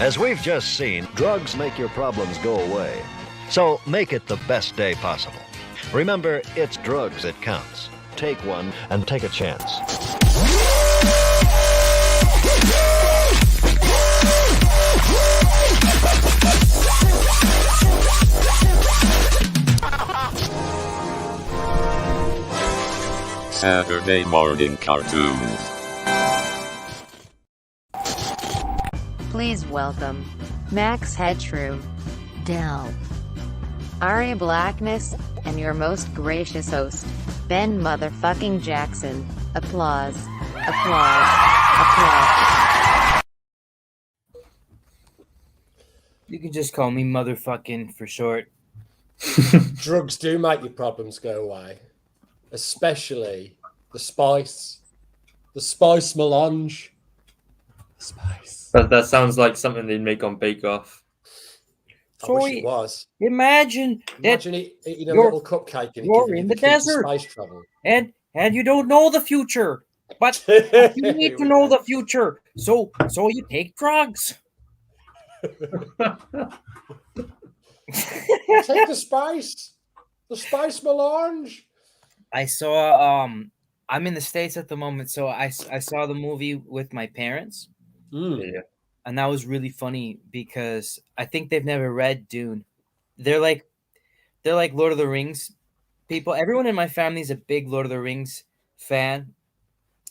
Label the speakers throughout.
Speaker 1: As we've just seen, drugs make your problems go away. So make it the best day possible. Remember, it's drugs that counts. Take one and take a chance.
Speaker 2: Saturday morning cartoons.
Speaker 3: Please welcome Max Headshrew, Del, Aria Blackness, and your most gracious host, Ben Motherfucking Jackson. Applause. Applause. Applause.
Speaker 4: You can just call me motherfucking for short.
Speaker 5: Drugs do make your problems go away, especially the spice melange. Spice.
Speaker 6: That sounds like something they'd make on Bake Off.
Speaker 5: I wish it was.
Speaker 4: Imagine
Speaker 5: eating a little cupcake and
Speaker 4: you're in the desert
Speaker 5: space travel.
Speaker 4: and you don't know the future, but you need to know the future. So you take drugs.
Speaker 5: Take the spice melange.
Speaker 4: I saw I'm in the States at the moment, so I saw the movie with my parents.
Speaker 6: Yeah.
Speaker 4: And that was really funny because I think they've never read Dune. They're like Lord of the Rings people. Everyone in my family is a big Lord of the Rings fan,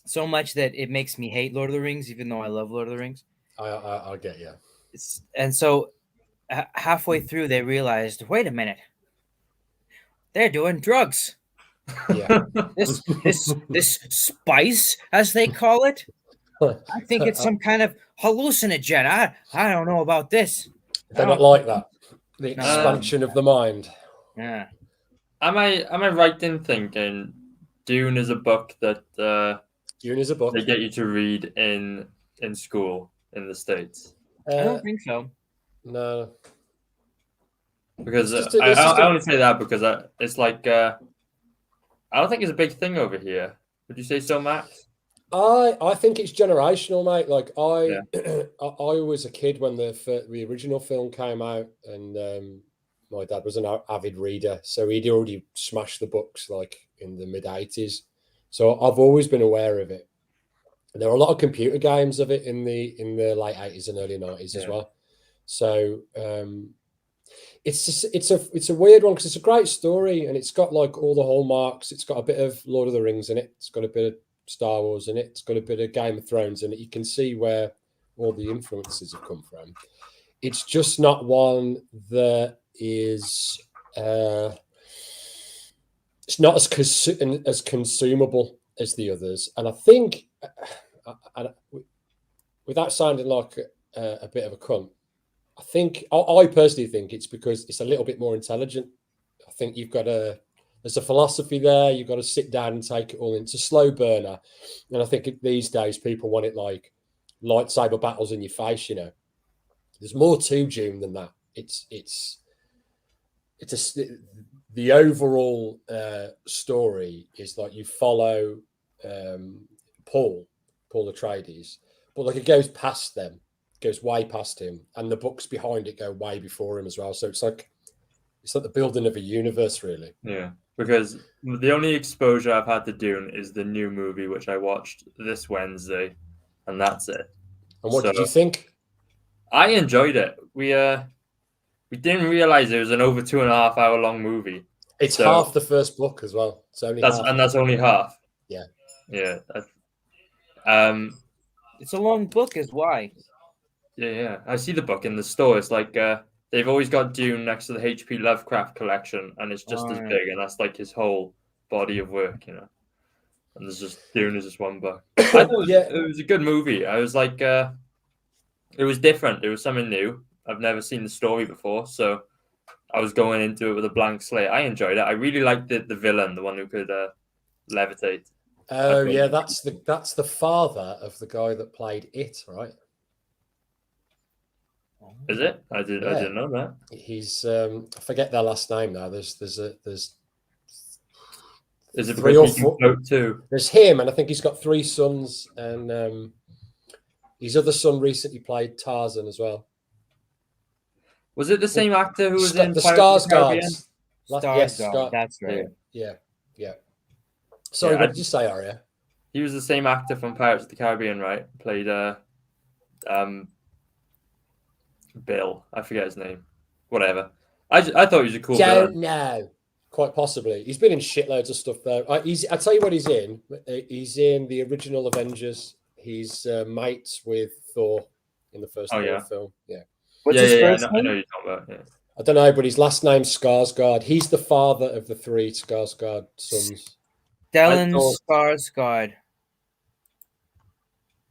Speaker 4: so much that it makes me hate Lord of the Rings, even though I love Lord of the Rings.
Speaker 5: I'll get you.
Speaker 4: And so halfway through, they realized, wait a minute, they're doing drugs.
Speaker 5: Yeah.
Speaker 4: This spice, as they call it. I think it's some kind of hallucinogen. I don't know about this.
Speaker 5: They're not like that. The expansion of the mind.
Speaker 4: Yeah.
Speaker 6: Am I right in thinking Dune is a book that
Speaker 5: Dune is a book.
Speaker 6: they get you to read in school in the States?
Speaker 4: I don't think so.
Speaker 5: No.
Speaker 6: Because
Speaker 5: It's
Speaker 6: I only say that because it's like I don't think it's a big thing over here. Would you say so, Max?
Speaker 5: I think it's generational, mate. Like I was a kid when the original film came out, and my dad was an avid reader, so he'd already smashed the books like in the mid-80s. So I've always been aware of it. And there are a lot of computer games of it in the late 80s and early 90s as well. So it's a weird one because it's a great story and it's got like all the hallmarks. It's got a bit of Lord of the Rings in it. It's got a bit of Star Wars in it. It's got a bit of Game of Thrones in it. You can see where all the influences have come from. It's just not one that is it's not as consumable as the others. And I think without sounding like a bit of a cunt, I personally think it's because it's a little bit more intelligent. I think there's a philosophy there. You've got to sit down and take it all in. It's a slow burner. And I think these days people want it like lightsaber battles in your face, you know. There's more to Dune than that. The overall story is like you follow Paul Atreides, but like it goes past them, goes way past him, and the books behind it go way before him as well. So it's like the building of a universe, really.
Speaker 6: Yeah, because the only exposure I've had to Dune is the new movie, which I watched this Wednesday, and that's it.
Speaker 5: And what did you think?
Speaker 6: I enjoyed it. We didn't realize it was an over 2.5 hour long movie.
Speaker 5: It's half the first book as well. It's only half.
Speaker 6: And that's only half.
Speaker 5: Yeah.
Speaker 6: Yeah.
Speaker 4: It's a long book, is why.
Speaker 6: Yeah. I see the book in the store. It's like they've always got Dune next to the H.P. Lovecraft collection, and it's just as big, and that's like his whole body of work, you know. And there's just Dune is just one book. I thought it was a good movie. I was like, it was different. It was something new. I've never seen the story before, so I was going into it with a blank slate. I enjoyed it. I really liked the villain, the one who could levitate.
Speaker 5: Oh yeah, that's the father of the guy that played it, right?
Speaker 6: Is it? I didn't know that.
Speaker 5: He's I forget their last name now. There's
Speaker 6: Is it
Speaker 5: three or
Speaker 6: because he
Speaker 5: four?
Speaker 6: can float too?
Speaker 5: There's him, and I think he's got 3 sons, and his other son recently played Tarzan as well.
Speaker 6: Was it the same actor who was in
Speaker 5: the
Speaker 6: Pirates of the Caribbean?
Speaker 5: Yes,
Speaker 4: That's right.
Speaker 5: Yeah. Sorry,
Speaker 6: Yeah,
Speaker 5: what did you say, Arya?
Speaker 6: He was the same actor from Pirates of the Caribbean, right? Played Bill. I forget his name. Whatever. I thought he was a cool villain.
Speaker 5: No. Quite possibly. He's been in shitloads of stuff though. I tell you what he's in. He's in the original Avengers. He's mates with Thor in the first Thor film. Yeah.
Speaker 4: What's his first
Speaker 6: name? I know who you're talking about. Yeah.
Speaker 5: I don't know, but his last name's Skarsgård. He's the father of the 3 Skarsgård sons.
Speaker 4: Stellan Skarsgård.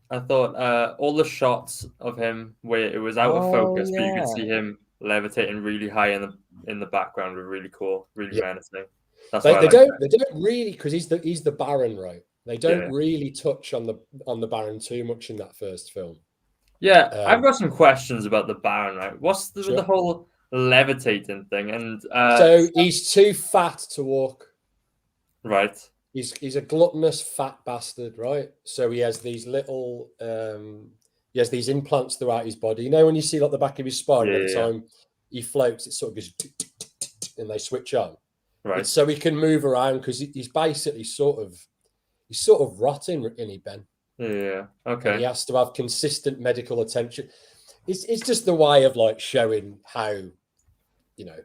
Speaker 6: I thought all the shots of him where it was out of focus, but you could see him levitating really high in the background were really cool, really menacing. That's
Speaker 5: they don't really, because he's the Baron, right? They don't really touch on the Baron too much in that first film.
Speaker 6: Yeah, I've got some questions about the Baron, right? What's the whole levitating thing? And
Speaker 5: so he's too fat to walk.
Speaker 6: Right.
Speaker 5: He's a gluttonous fat bastard, right? So he has these little he has these implants throughout his body. You know, when you see like the back of his spine, every time he floats, it sort of goes and they switch on.
Speaker 6: Right.
Speaker 5: It's so he can move around because he's basically sort of rotting, isn't he, Ben?
Speaker 6: Yeah. Okay.
Speaker 5: And he has to have consistent medical attention. It's just the way of like showing how, you know,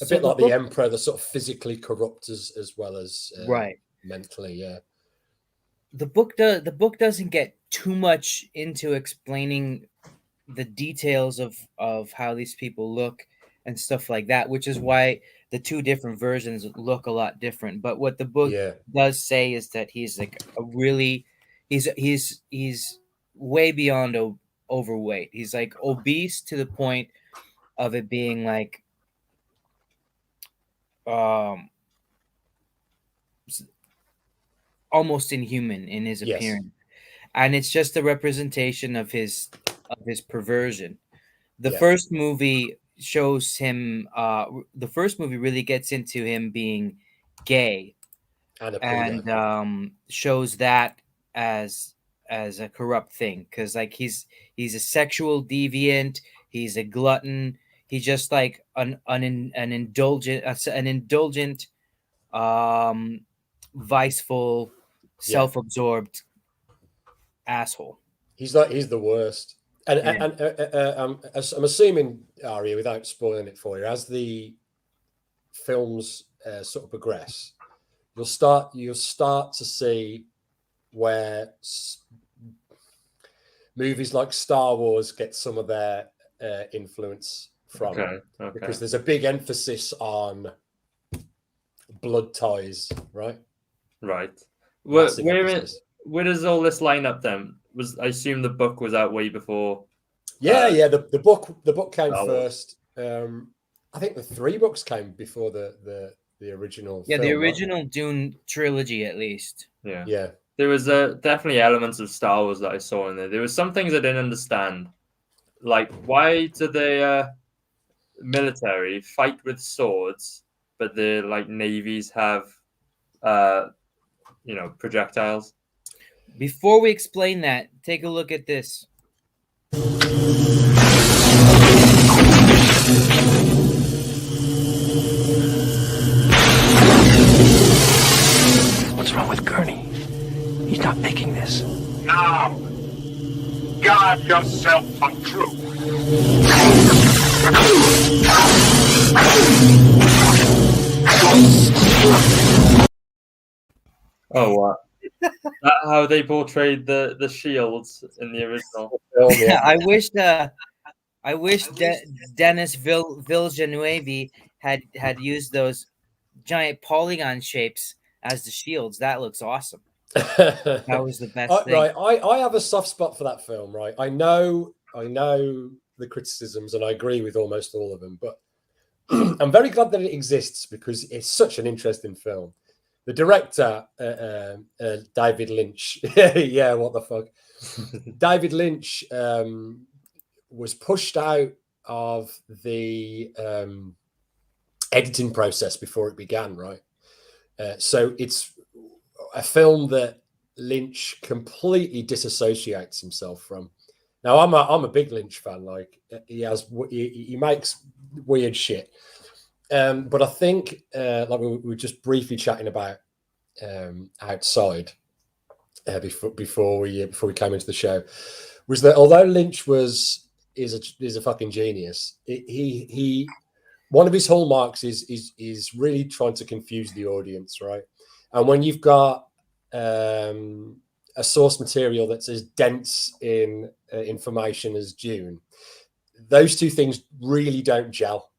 Speaker 5: a bit like the Emperor, the sort of physically corrupt as well as mentally. Yeah.
Speaker 4: The book doesn't get too much into explaining the details of how these people look and stuff like that, which is why the 2 different versions look a lot different. But what the book does say is that he's like he's way beyond overweight. He's like obese to the point of it being like almost inhuman in his appearance, and it's just a representation of his perversion. The first movie shows him. The first movie really gets into him being gay, and shows that as a corrupt thing, because like he's a sexual deviant. He's a glutton. He's just like an indulgent, viceful, self-absorbed asshole.
Speaker 5: He's the worst. And I'm assuming, Arya, without spoiling it for you, as the films sort of progress, you'll start to see where movies like Star Wars get some of their influence from. Okay. Because there's a big emphasis on blood ties, right?
Speaker 6: Right. Where does all this line up then? I assume the book was out way before.
Speaker 5: The book came first. I think the 3 books came before the original.
Speaker 4: Yeah, film, the original Dune trilogy, at least.
Speaker 6: Yeah. There was definitely elements of Star Wars that I saw in there. There was some things I didn't understand, like why do the military fight with swords, but the like navies have projectiles?
Speaker 4: Before we explain that, take a look at this.
Speaker 7: What's wrong with Gurney? He's not making this.
Speaker 8: Now, guard yourself for truth.
Speaker 6: Oh, wow. That's how they portrayed the shields in the original.
Speaker 4: I wish Denis Villeneuve had used those giant polygon shapes as the shields. That looks awesome. That was the best thing.
Speaker 5: Right, I have a soft spot for that film. Right, I know the criticisms, and I agree with almost all of them. But I'm very glad that it exists because it's such an interesting film. The director, David Lynch, yeah, what the fuck? David Lynch was pushed out of the editing process before it began, right? So it's a film that Lynch completely disassociates himself from. Now, I'm a big Lynch fan. Like he makes weird shit. But I think, like we were just briefly chatting about outside before we came into the show, was that although Lynch is a fucking genius, he one of his hallmarks is really trying to confuse the audience, right? And when you've got a source material that's as dense in information as Dune, those two things really don't gel.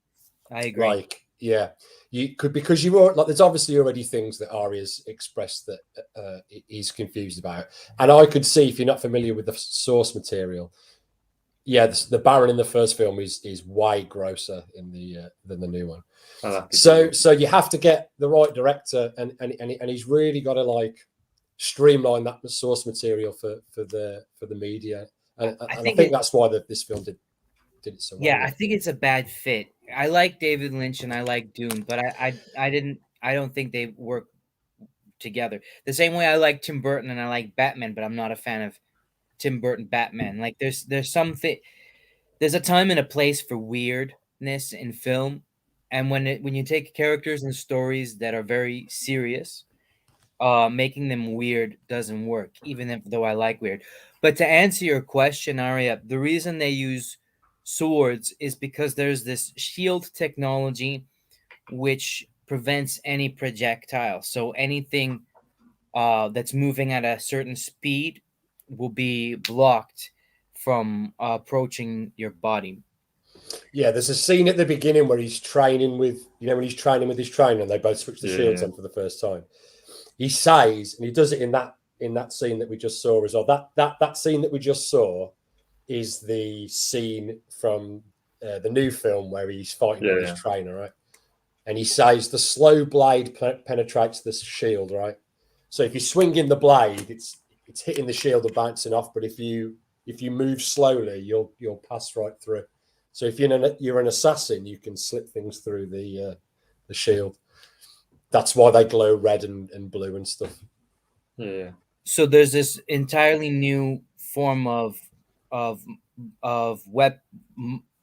Speaker 4: I agree.
Speaker 5: Like, yeah, you could, because you were like, there's obviously already things that Arya's expressed that he's confused about, and I could see, if you're not familiar with the source material, yeah, the Baron in the first film is way grosser in the than the new one. So you have to get the right director, and he's really got to like streamline that source material for the media, and I think that's why this film did it so well.
Speaker 4: Yeah, I think it's a bad fit. I like David Lynch and I like Dune, but I don't think they work together. The same way I like Tim Burton and I like Batman, but I'm not a fan of Tim Burton Batman. Like there's a time and a place for weirdness in film, and when you take characters and stories that are very serious, making them weird doesn't work, even though I like weird. But to answer your question, Arya, the reason they use swords is because there's this shield technology which prevents any projectile. So anything that's moving at a certain speed will be blocked from approaching your body.
Speaker 5: Yeah, there's a scene at the beginning where he's training with, when he's training with his trainer and they both switch the shields on for the first time. He says, and he does it in that scene that we just saw as well. That scene that we just saw is the scene from the new film where he's fighting with his trainer, right? And he says the slow blade penetrates the shield, right? So if you're swinging the blade, it's hitting the shield and bouncing off. But if you move slowly, you'll pass right through. So if you're an assassin, you can slip things through the shield. That's why they glow red and blue and stuff.
Speaker 6: Yeah.
Speaker 4: So there's this entirely new form of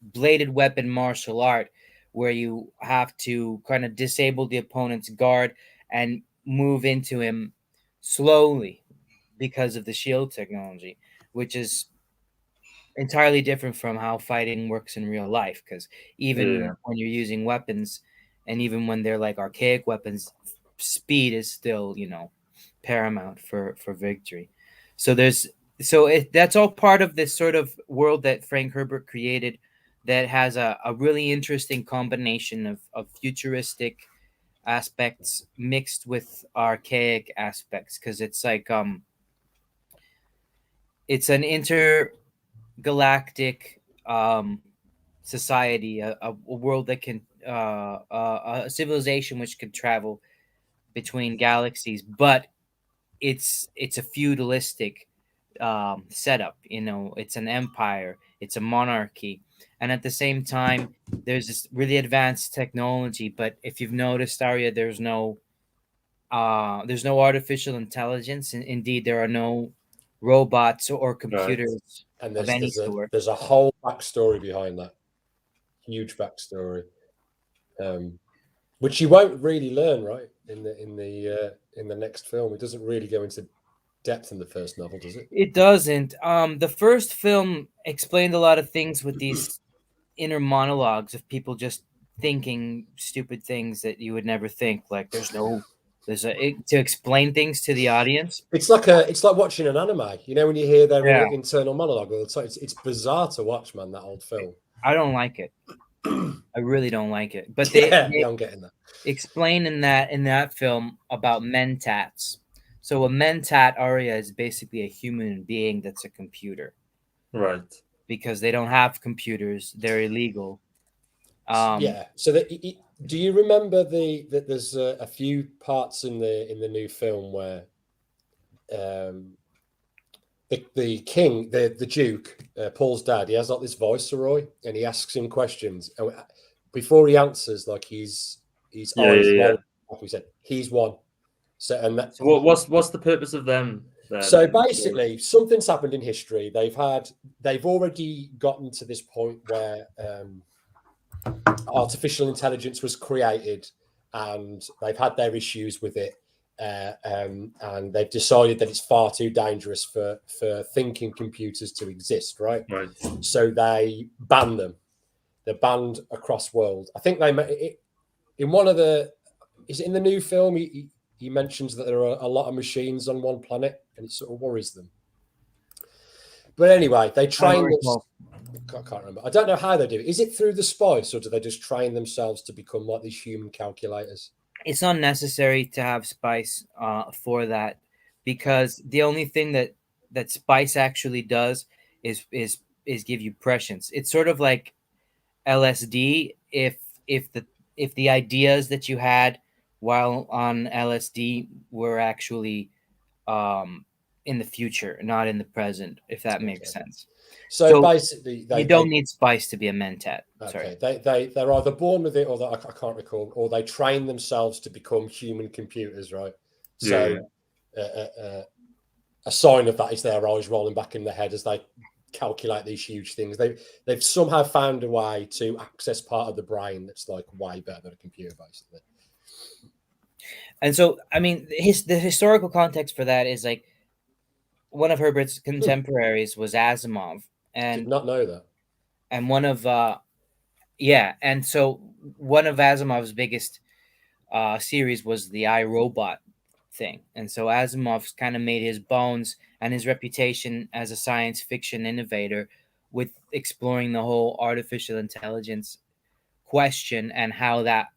Speaker 4: bladed weapon martial art where you have to kind of disable the opponent's guard and move into him slowly because of the shield technology, which is entirely different from how fighting works in real life. Because even when you're using weapons, and even when they're like archaic weapons, speed is still, paramount for victory. So that's all part of this sort of world that Frank Herbert created that has a really interesting combination of futuristic aspects mixed with archaic aspects, because it's like it's an intergalactic society, a world that can a civilization which can travel between galaxies, but it's a feudalistic setup. It's an empire, it's a monarchy, and at the same time there's this really advanced technology. But if you've noticed, Arya, there's no artificial intelligence, and indeed there are no robots or computers.
Speaker 5: Right. And there's a whole backstory behind that, huge backstory, which you won't really learn, right, in the next film. It doesn't really go into depth in the first novel, does it?
Speaker 4: It doesn't. The first film explained a lot of things with these inner monologues of people just thinking stupid things that you would never think. Like to explain things to the audience.
Speaker 5: It's like watching an anime. When you hear their internal monologue all the time. It's bizarre to watch, man. That old film.
Speaker 4: I don't like it. I really don't like it. But
Speaker 5: I'm getting that.
Speaker 4: Explain in that film about mentats. So a mentat, Arya, is basically a human being that's a computer.
Speaker 6: Right.
Speaker 5: because
Speaker 4: they don't have computers. They're illegal.
Speaker 5: Yeah. So do you remember that there's a few parts in the new film where the king, the Duke, Paul's dad, he has like this viceroy, and he asks him questions, and before he answers, like he's like we said, he's won. So
Speaker 6: what's the purpose of them?
Speaker 5: So basically, something's happened in history. They've already gotten to this point where artificial intelligence was created, and they've had their issues with it, and they've decided that it's far too dangerous for thinking computers to exist, right?
Speaker 6: Right.
Speaker 5: So they ban them. They're banned across world. I think in one of the, is it in the new film? He mentions that there are a lot of machines on one planet, and it sort of worries them. But anyway, they train them. I can't remember. I don't know how they do it. Is it through the spice, or do they just train themselves to become like these human calculators?
Speaker 4: It's not necessary to have spice for that, because the only thing that spice actually does is give you prescience. It's sort of like LSD. If the ideas that you had while on LSD were actually in the future, not in the present, if that makes sense.
Speaker 5: So basically,
Speaker 4: you don't need spice to be a mentat.
Speaker 5: Okay,
Speaker 4: sorry.
Speaker 5: they're either born with it, or I can't recall, or they train themselves to become human computers, right? So a sign of that is their eyes rolling back in their head as they calculate these huge things. They've somehow found a way to access part of the brain that's like way better than a computer, basically.
Speaker 4: And so, I mean, the historical context for that is like one of Herbert's contemporaries was Asimov, and
Speaker 5: did not know that.
Speaker 4: And one of and so one of Asimov's biggest series was the iRobot thing, and so Asimov's kind of made his bones and his reputation as a science fiction innovator with exploring the whole artificial intelligence question and how that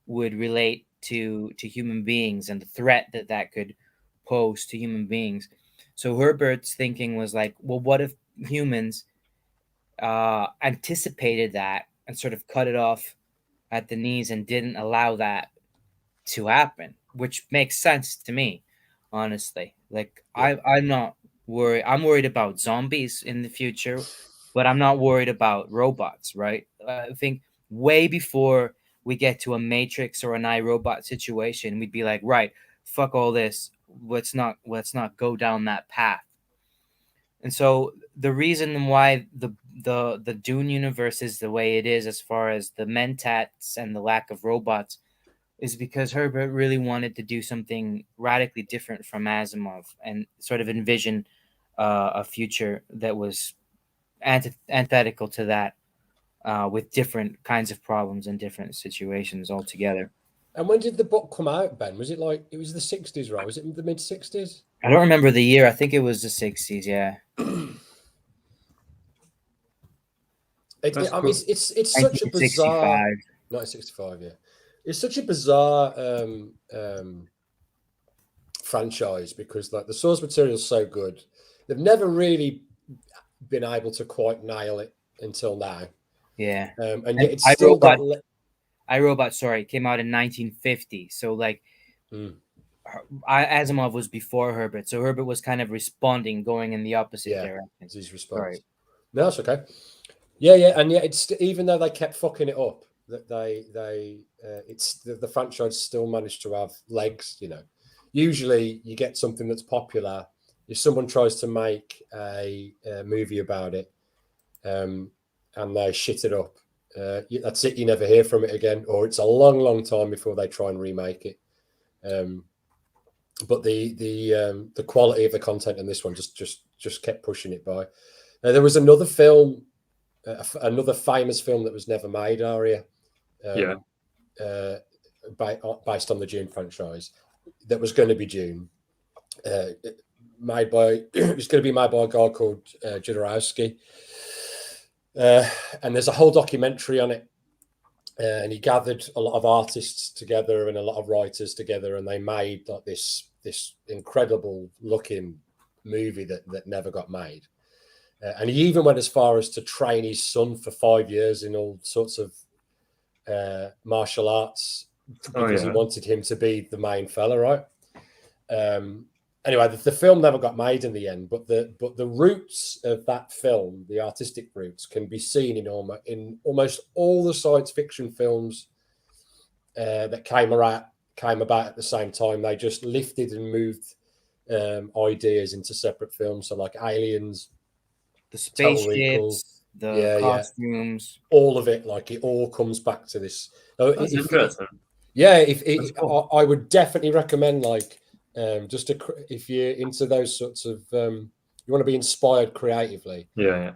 Speaker 4: would relate to human beings and the threat that could pose to human beings. So Herbert's thinking was like, well, what if humans anticipated that and sort of cut it off at the knees and didn't allow that to happen, which makes sense to me, honestly. Like, I'm not worried. I'm worried about zombies in the future, but I'm not worried about robots, right? I think way before we get to a Matrix or an iRobot situation, we'd be like, right, fuck all this. Let's not go down that path. And so the reason why the Dune universe is the way it is, as far as the mentats and the lack of robots, is because Herbert really wanted to do something radically different from Asimov and sort of envision a future that was antithetical to that, with different kinds of problems and different situations altogether.
Speaker 5: And when did the book come out, Ben? Was it like, it was the 60s, right? Was it the mid-60s?
Speaker 4: I don't remember the year. I think it was the 60s, yeah.
Speaker 5: I mean, it's such a bizarre... 1965, yeah. It's such a bizarre franchise, because like the source material is so good. They've never really been able to quite nail it until now.
Speaker 4: Yeah.
Speaker 5: And yet it's still got...
Speaker 4: iRobot, sorry, came out in 1950. So like Asimov was before Herbert. So Herbert was kind of responding, going in the opposite direction.
Speaker 5: His response. Right. No, that's okay. Yeah. And yet it's, even though they kept fucking it up, that the franchise still managed to have legs, you know. Usually you get something that's popular. If someone tries to make a movie about it and they shit it up, that's it. You never hear from it again, or it's a long time before they try and remake it. But the quality of the content in this one just kept pushing it by. There was another film, another famous film that was never made, Aria. Based on the Dune franchise, that was going to be Dune. It was going to be made by a guy called Jodorowsky. And there's a whole documentary on it, and he gathered a lot of artists together and a lot of writers together, and they made like this incredible looking movie that never got made. And he even went as far as to train his son for 5 years in all sorts of martial arts, because he wanted him to be the main fella, right? Anyway, the film never got made in the end, but the roots of that film, the artistic roots, can be seen in almost all the science fiction films that came about at the same time. They just lifted and moved ideas into separate films. So like Aliens,
Speaker 4: the spaceships, the costumes,
Speaker 5: all of it. Like it all comes back to this.
Speaker 6: That's interesting.
Speaker 5: I would definitely recommend if you're into those sorts of you want to be inspired creatively.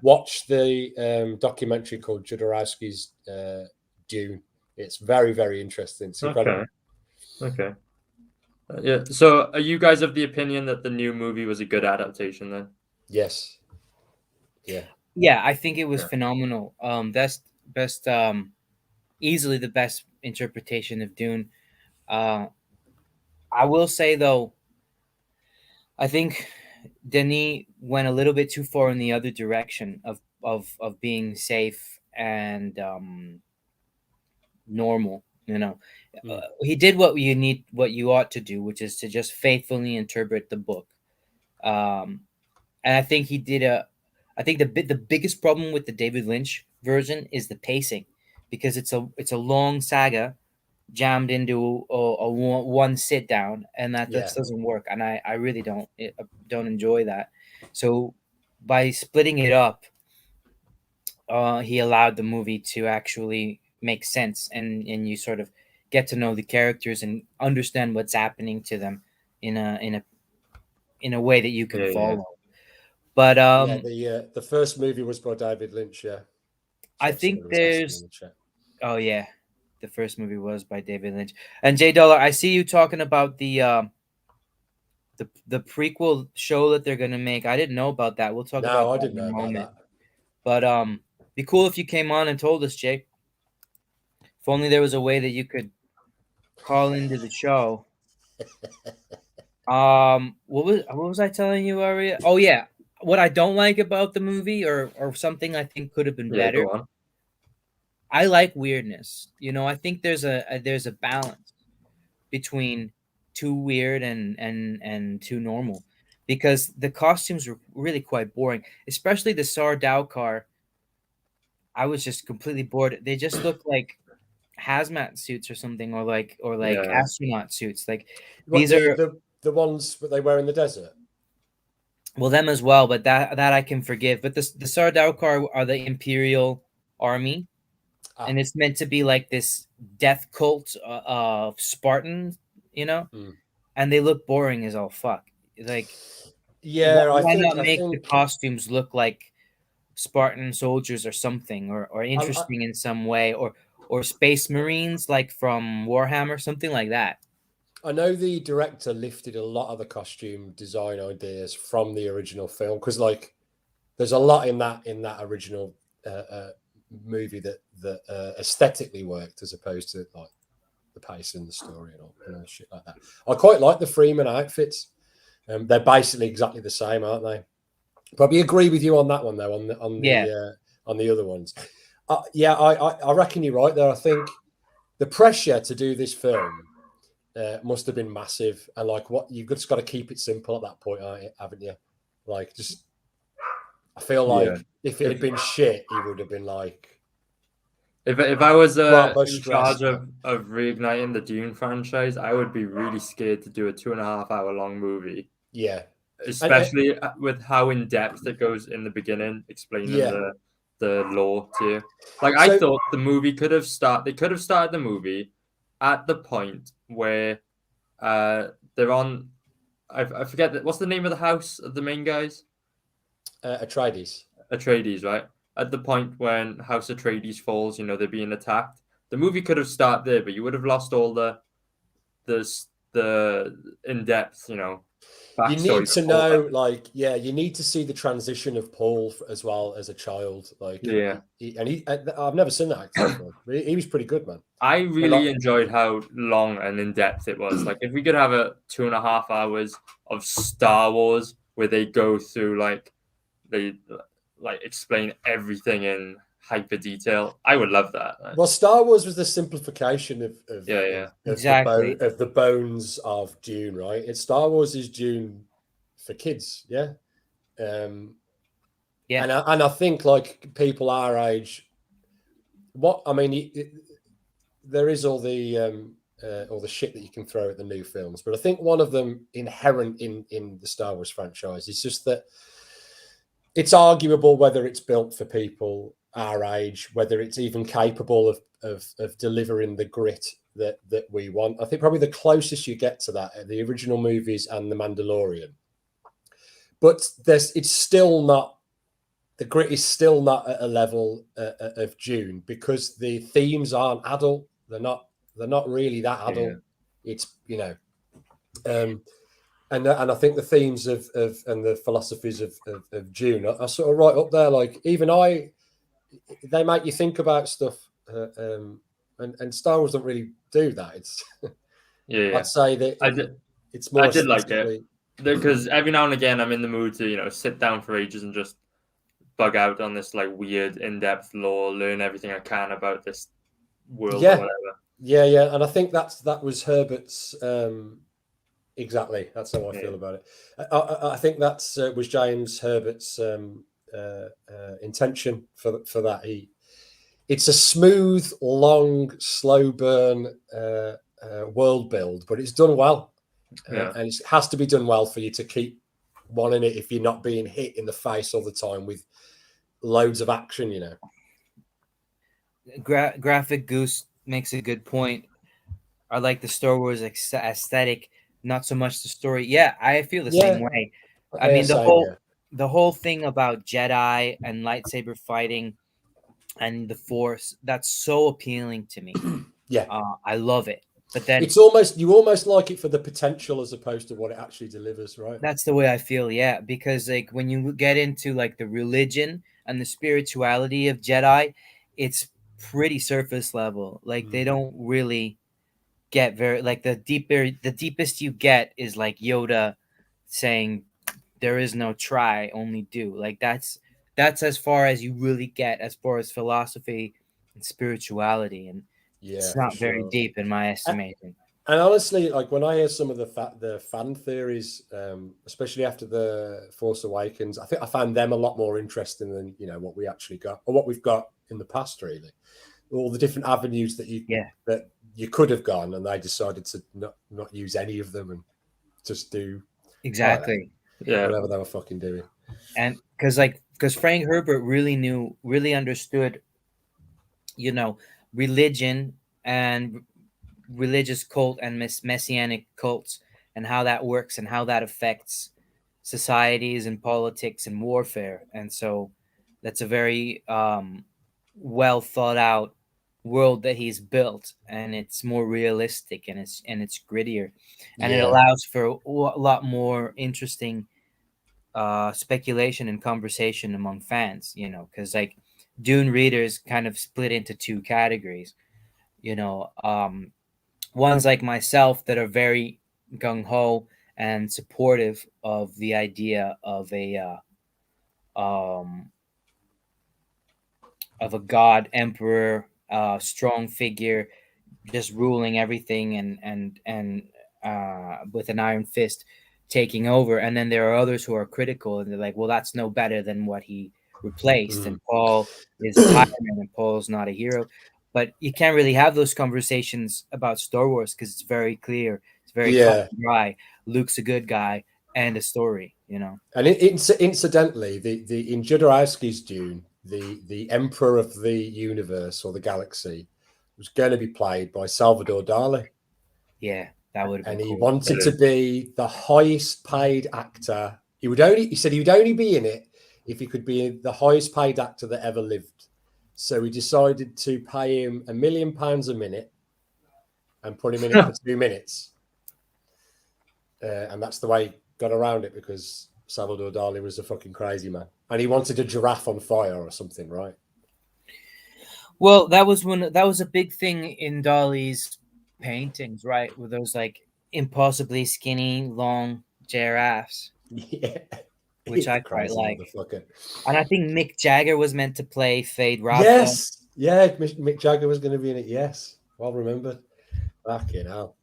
Speaker 5: Watch the documentary called Jodorowsky's Dune. It's very, very interesting. It's incredible.
Speaker 6: Okay. Yeah. So, are you guys of the opinion that the new movie was a good adaptation then?
Speaker 5: Yes. Yeah.
Speaker 4: Yeah, I think it was phenomenal. Best, easily the best interpretation of Dune. I will say though, I think Denis went a little bit too far in the other direction of being safe and normal. He did what you ought to do, which is to just faithfully interpret the book. And I think he did I think the biggest problem with the David Lynch version is the pacing, because it's a long saga jammed into a one sit down, and that just doesn't work. And I really don't enjoy that. So by splitting it up, he allowed the movie to actually make sense, and you sort of get to know the characters and understand what's happening to them in a way that you can follow. But
Speaker 5: the first movie was by David Lynch. Yeah,
Speaker 4: I think there's. Oh yeah, the first movie was by David Lynch. And J Dollar, I see you talking about the prequel show that they're gonna make. I didn't know about that. We'll talk about that in a moment. But be cool if you came on and told us, Jake. If only there was a way that you could call into the show. What was I telling you, Aria? Oh yeah, what I don't like about the movie, or something I think could have been better. I like weirdness. I think there's a balance between too weird and too normal, because the costumes were really quite boring, especially the Sardau car. I was just completely bored. They just look like hazmat suits or something, or like astronaut suits. Like these are
Speaker 5: the ones that they wear in the desert.
Speaker 4: Well, them as well, but that I can forgive. But the Sardau car are the Imperial Army, and it's meant to be like this death cult of Spartans, and they look boring as all fuck. Like, why not make the costumes look like Spartan soldiers or something, or interesting in some way, or Space Marines like from Warhammer, something like that.
Speaker 5: I know the director lifted a lot of the costume design ideas from the original film, because there's a lot in that original movie that aesthetically worked, as opposed to like the pace and the story and all shit like that. I quite like the Freeman outfits. They're basically exactly the same, aren't they? Probably agree with you on that one though. On the other ones, I reckon you're right there. I think the pressure to do this film must have been massive, and you've just got to keep it simple at that point, haven't you? I feel like if it had been shit, he would have been like.
Speaker 6: If I was in charge of reigniting the Dune franchise, I would be really scared to do a 2.5 hour long movie.
Speaker 5: Yeah,
Speaker 6: especially with how in depth it goes in the beginning, explaining the lore to you. I thought the movie could have started. They could have started the movie at the point where they're on. I forget what's the name of the house of the main guys.
Speaker 5: Tradies.
Speaker 6: Tradies, right? At the point when House of Tradies falls, they're being attacked. The movie could have started there, but you would have lost all the in depth,
Speaker 5: You need to know, you need to see the transition of Paul as well as a child. I've never seen that actor before. He was pretty good, man.
Speaker 6: I really enjoyed how long and in depth it was. If we could have a 2.5 hours of Star Wars where they go through they explain everything in hyper detail, I would love that.
Speaker 5: Well, Star Wars was the simplification of
Speaker 4: exactly
Speaker 5: of the bones of Dune, right? Star Wars is Dune for kids, yeah. And I think people our age, there is all the shit that you can throw at the new films, but I think one of them inherent in the Star Wars franchise is just that it's arguable whether it's built for people our age, whether it's even capable of delivering the grit that we want. I think probably the closest you get to that are the original movies and The Mandalorian. But it's still not, the grit is still not at a level of Dune, because the themes aren't adult. They're not really that adult. Yeah. It's, you know, and I think the themes of and the philosophies of Dune are sort of right up there. Like, even they make you think about stuff, and Star Wars don't really do that. It's I'd say that it's more.
Speaker 6: I did like it because every now and again I'm in the mood to, you know, sit down for ages and just bug out on this like weird in-depth lore, learn everything I can about this world or whatever. Yeah,
Speaker 5: and I think that was Herbert's. Exactly, that's how I feel about it. I think that's was James Herbert's intention for that. It's a smooth, long, slow burn world build, but it's done well, and it has to be done well for you to keep wanting it if you're not being hit in the face all the time with loads of action, you know.
Speaker 4: Graphic Goose makes a good point. I like the Star Wars aesthetic, not so much the story. Yeah, I feel the same way. I mean, the whole thing about Jedi and lightsaber fighting and the Force, that's so appealing to me. I love it. But then
Speaker 5: it's almost, you almost like it for the potential as opposed to what it actually delivers, right?
Speaker 4: That's the way I feel, yeah. Because like when you get into like the religion and the spirituality of Jedi, it's pretty surface level. Like they don't really get very, like the deepest you get is like Yoda saying there is no try, only do. Like that's as far as you really get as far as philosophy and spirituality, and it's not very deep in my estimation.
Speaker 5: And honestly, like when I hear some of the fan theories, especially after the Force Awakens, I think I found them a lot more interesting than, you know, what we actually got or what we've got in the past. Really, all the different avenues that you could have gone, and they decided to not use any of them and just do
Speaker 4: exactly
Speaker 5: whatever they were fucking doing.
Speaker 4: And because Frank Herbert really understood, you know, religion and religious cult and messianic cults and how that works and how that affects societies and politics and warfare. And so that's a very well thought out world that he's built, and it's more realistic and it's grittier, and it allows for a lot more interesting speculation and conversation among fans, you know, because like Dune readers kind of split into two categories, you know. Ones like myself that are very gung-ho and supportive of the idea of a god emperor, strong figure just ruling everything and with an iron fist taking over. And then there are others who are critical, and they're like, well, that's no better than what he replaced, and Paul is a tyrant and Paul's not a hero. But you can't really have those conversations about Star Wars because it's very clear, it's very dry. Luke's a good guy and a story, you know.
Speaker 5: And incidentally, the in Jodorowsky's Dune, the emperor of the universe or the galaxy was going to be played by Salvador Dali.
Speaker 4: Yeah, that would have been
Speaker 5: cool. He
Speaker 4: cool.
Speaker 5: wanted to be the highest paid actor. He said he would only be in it if he could be the highest paid actor that ever lived. So he decided to pay him £1 million a minute and put him in it for 2 minutes. And that's the way he got around it, because Salvador Dali was a fucking crazy man. And he wanted a giraffe on fire or something, right?
Speaker 4: Well, that was a big thing in Dali's paintings, right? With those like impossibly skinny, long giraffes.
Speaker 5: Yeah.
Speaker 4: Which I quite like. And I think Mick Jagger was meant to play Fade Rafa.
Speaker 5: Yes. Yeah, Mick Jagger was going to be in it. Yes. Well remembered. Fucking hell.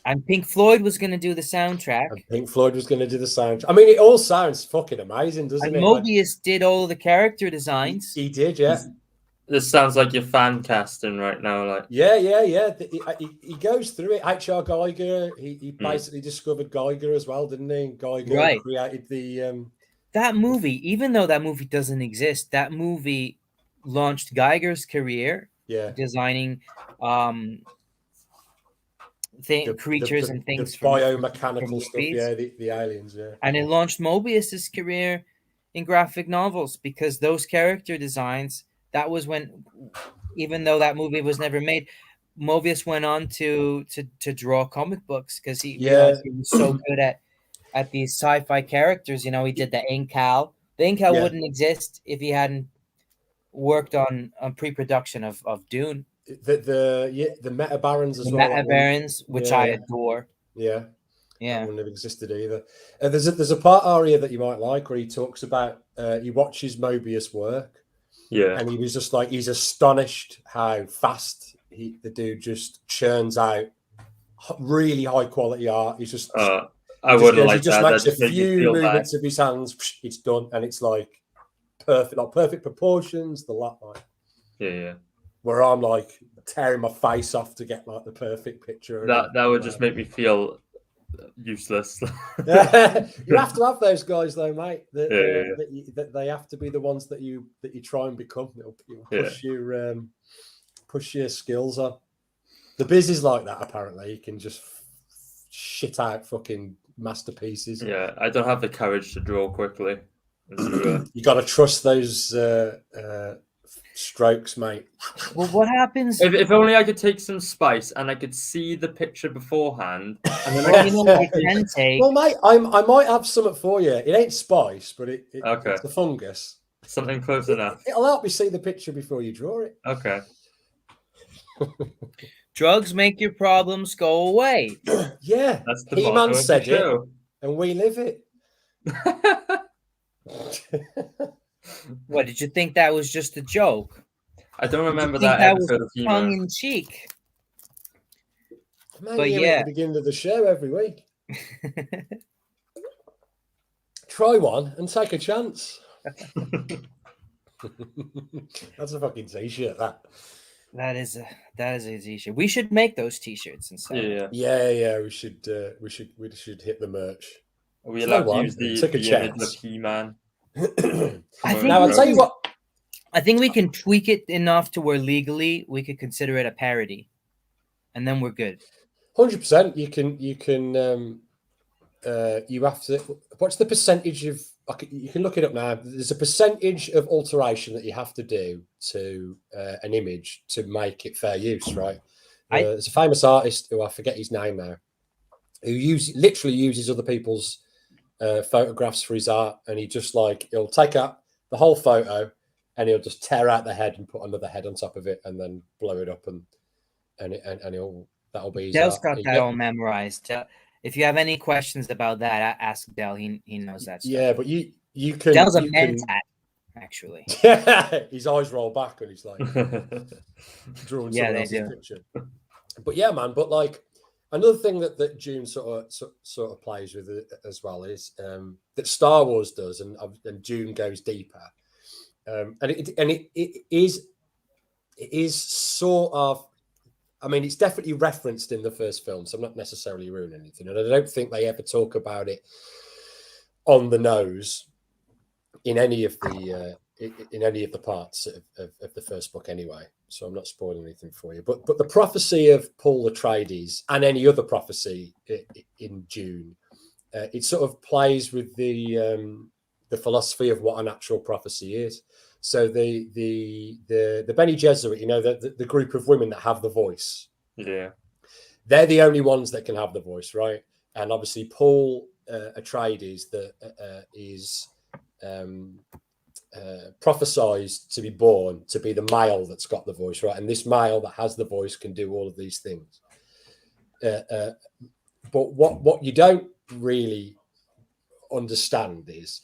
Speaker 4: And Pink Floyd was going to do the soundtrack.
Speaker 5: And Pink Floyd was going to do the soundtrack. I mean, it all sounds fucking amazing, doesn't
Speaker 4: it? Mobius did all the character designs.
Speaker 5: He did, yeah.
Speaker 6: This sounds like your fan casting right now. Like,
Speaker 5: yeah. He goes through it. H.R. Geiger. He basically discovered Geiger as well, didn't he? Geiger created the
Speaker 4: that movie, even though that movie doesn't exist, that movie launched Geiger's career designing creatures and things
Speaker 5: the
Speaker 4: from
Speaker 5: biomechanical stuff, the aliens,
Speaker 4: and it launched Mobius's career in graphic novels, because those character designs, that was when, even though that movie was never made, Mobius went on to draw comic books, because he realized he was so good at these sci-fi characters. You know, he did the Incal. The Incal wouldn't exist if he hadn't worked on pre-production of Dune.
Speaker 5: The Meta Barons as
Speaker 4: the
Speaker 5: well.
Speaker 4: Meta Barons, which I adore.
Speaker 5: Yeah. That wouldn't have existed either. There's a part, Aria, that you might like, where he talks about he watches Mobius work.
Speaker 6: Yeah.
Speaker 5: And he was just like, he's astonished how fast the dude just churns out really high quality art. He's just
Speaker 6: I wouldn't like
Speaker 5: he just
Speaker 6: that.
Speaker 5: makes
Speaker 6: That
Speaker 5: a few movements of his hands, it's done, and it's like perfect proportions, the lot like.
Speaker 6: Yeah.
Speaker 5: Where I'm like tearing my face off to get like the perfect picture.
Speaker 6: That would just make me feel useless.
Speaker 5: You have to have those guys though, mate. That they have to be the ones that you try and become. It'll push your skills on. The Biz is like that, apparently. You can just shit out fucking masterpieces.
Speaker 6: Yeah, I don't have the courage to draw quickly.
Speaker 5: You got to trust those strokes, mate.
Speaker 4: Well, what happens
Speaker 6: if only I could take some spice and I could see the picture beforehand, and then
Speaker 5: Well, mate, I might have something for you. It ain't spice, but it's the fungus.
Speaker 6: Something close enough.
Speaker 5: It'll help you see the picture before you draw it.
Speaker 6: Okay.
Speaker 4: Drugs make your problems go away.
Speaker 5: Yeah,
Speaker 6: that's the
Speaker 5: He-Man said it, and we live it.
Speaker 4: What, did you think that was just a joke?
Speaker 6: I don't remember
Speaker 4: that
Speaker 6: episode
Speaker 4: was
Speaker 6: of
Speaker 4: tongue in cheek.
Speaker 5: But at the beginning of the show every week. Try one and take a chance. That's a fucking t-shirt.
Speaker 4: That is a t-shirt. We should make those t-shirts and stuff.
Speaker 5: Yeah. We should hit the merch.
Speaker 6: Are we allowed to use the image of He-Man?
Speaker 5: I'll tell you what.
Speaker 4: I think we can tweak it enough to where legally we could consider it a parody, and then we're good.
Speaker 5: 100%. You have to. What's the percentage of? You can look it up now. There's a percentage of alteration that you have to do to an image to make it fair use, right? There's a famous artist who I forget his name now, who literally uses other people's photographs for his art, and he'll take out the whole photo and he'll just tear out the head and put another head on top of it and then blow it up, and that'll be his
Speaker 4: Dell's
Speaker 5: art.
Speaker 4: got that all memorized. If you have any questions about that, ask Dell. He knows that stuff.
Speaker 5: Yeah, but you can.
Speaker 4: Dell's a mentat, actually.
Speaker 5: His eyes roll back and he's like drawing someone else's picture. But yeah, man. But like another thing that Dune sort of plays with it as well is that Star Wars does, and Dune goes deeper. And it is sort of. I mean, it's definitely referenced in the first film, so I'm not necessarily ruining anything. And I don't think they ever talk about it on the nose in any of the parts of the first book, anyway. So I'm not spoiling anything for you. But the prophecy of Paul Atreides and any other prophecy in Dune, it sort of plays with the philosophy of what an actual prophecy is. So the Bene Gesserit, the group of women that have the voice, they're the only ones that can have the voice, right? And obviously Paul Atreides is prophesized to be born to be the male that's got the voice, right? And this male that has the voice can do all of these things. But what you don't really understand is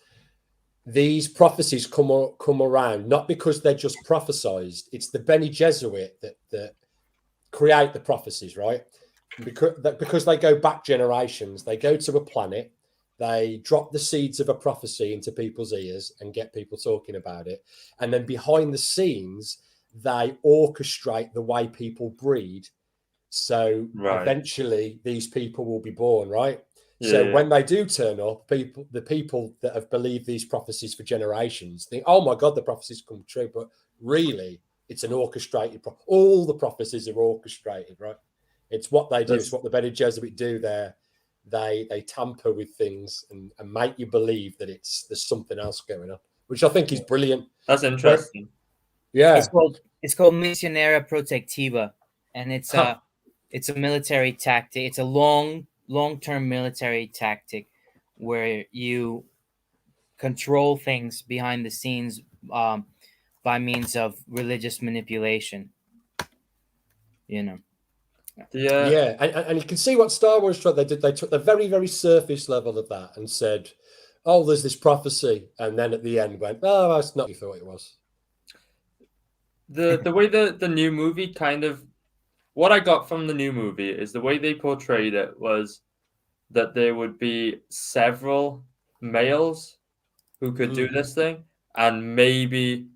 Speaker 5: these prophecies come around not because they're just prophesized. It's the Bene Gesserit that create the prophecies, right? Because they go back generations. They go to a planet, they drop the seeds of a prophecy into people's ears and get people talking about it. And then behind the scenes, they orchestrate the way people breed. So eventually these people will be born, right? So
Speaker 6: Yeah.
Speaker 5: when they do turn up, the people that have believed these prophecies for generations think, "Oh my God, the prophecies come true." But really, it's an orchestrated. All the prophecies are orchestrated, right? It's what they do. It's what the Bene Gesserit do there. They tamper with things and make you believe that there's something else going on, which I think is brilliant.
Speaker 6: That's interesting.
Speaker 5: Yeah,
Speaker 4: It's called Missionera Protectiva, and it's a military tactic. It's a long-term military tactic where you control things behind the scenes by means of religious manipulation. You know.
Speaker 5: Yeah, and you can see what Star Wars tried. They did. They took the very, very surface level of that and said, "Oh, there's this prophecy," and then at the end went, "Oh, that's not what you thought it was."
Speaker 6: The way the new movie kind of, what I got from the new movie is the way they portrayed it was that there would be several males who could do this thing, and maybe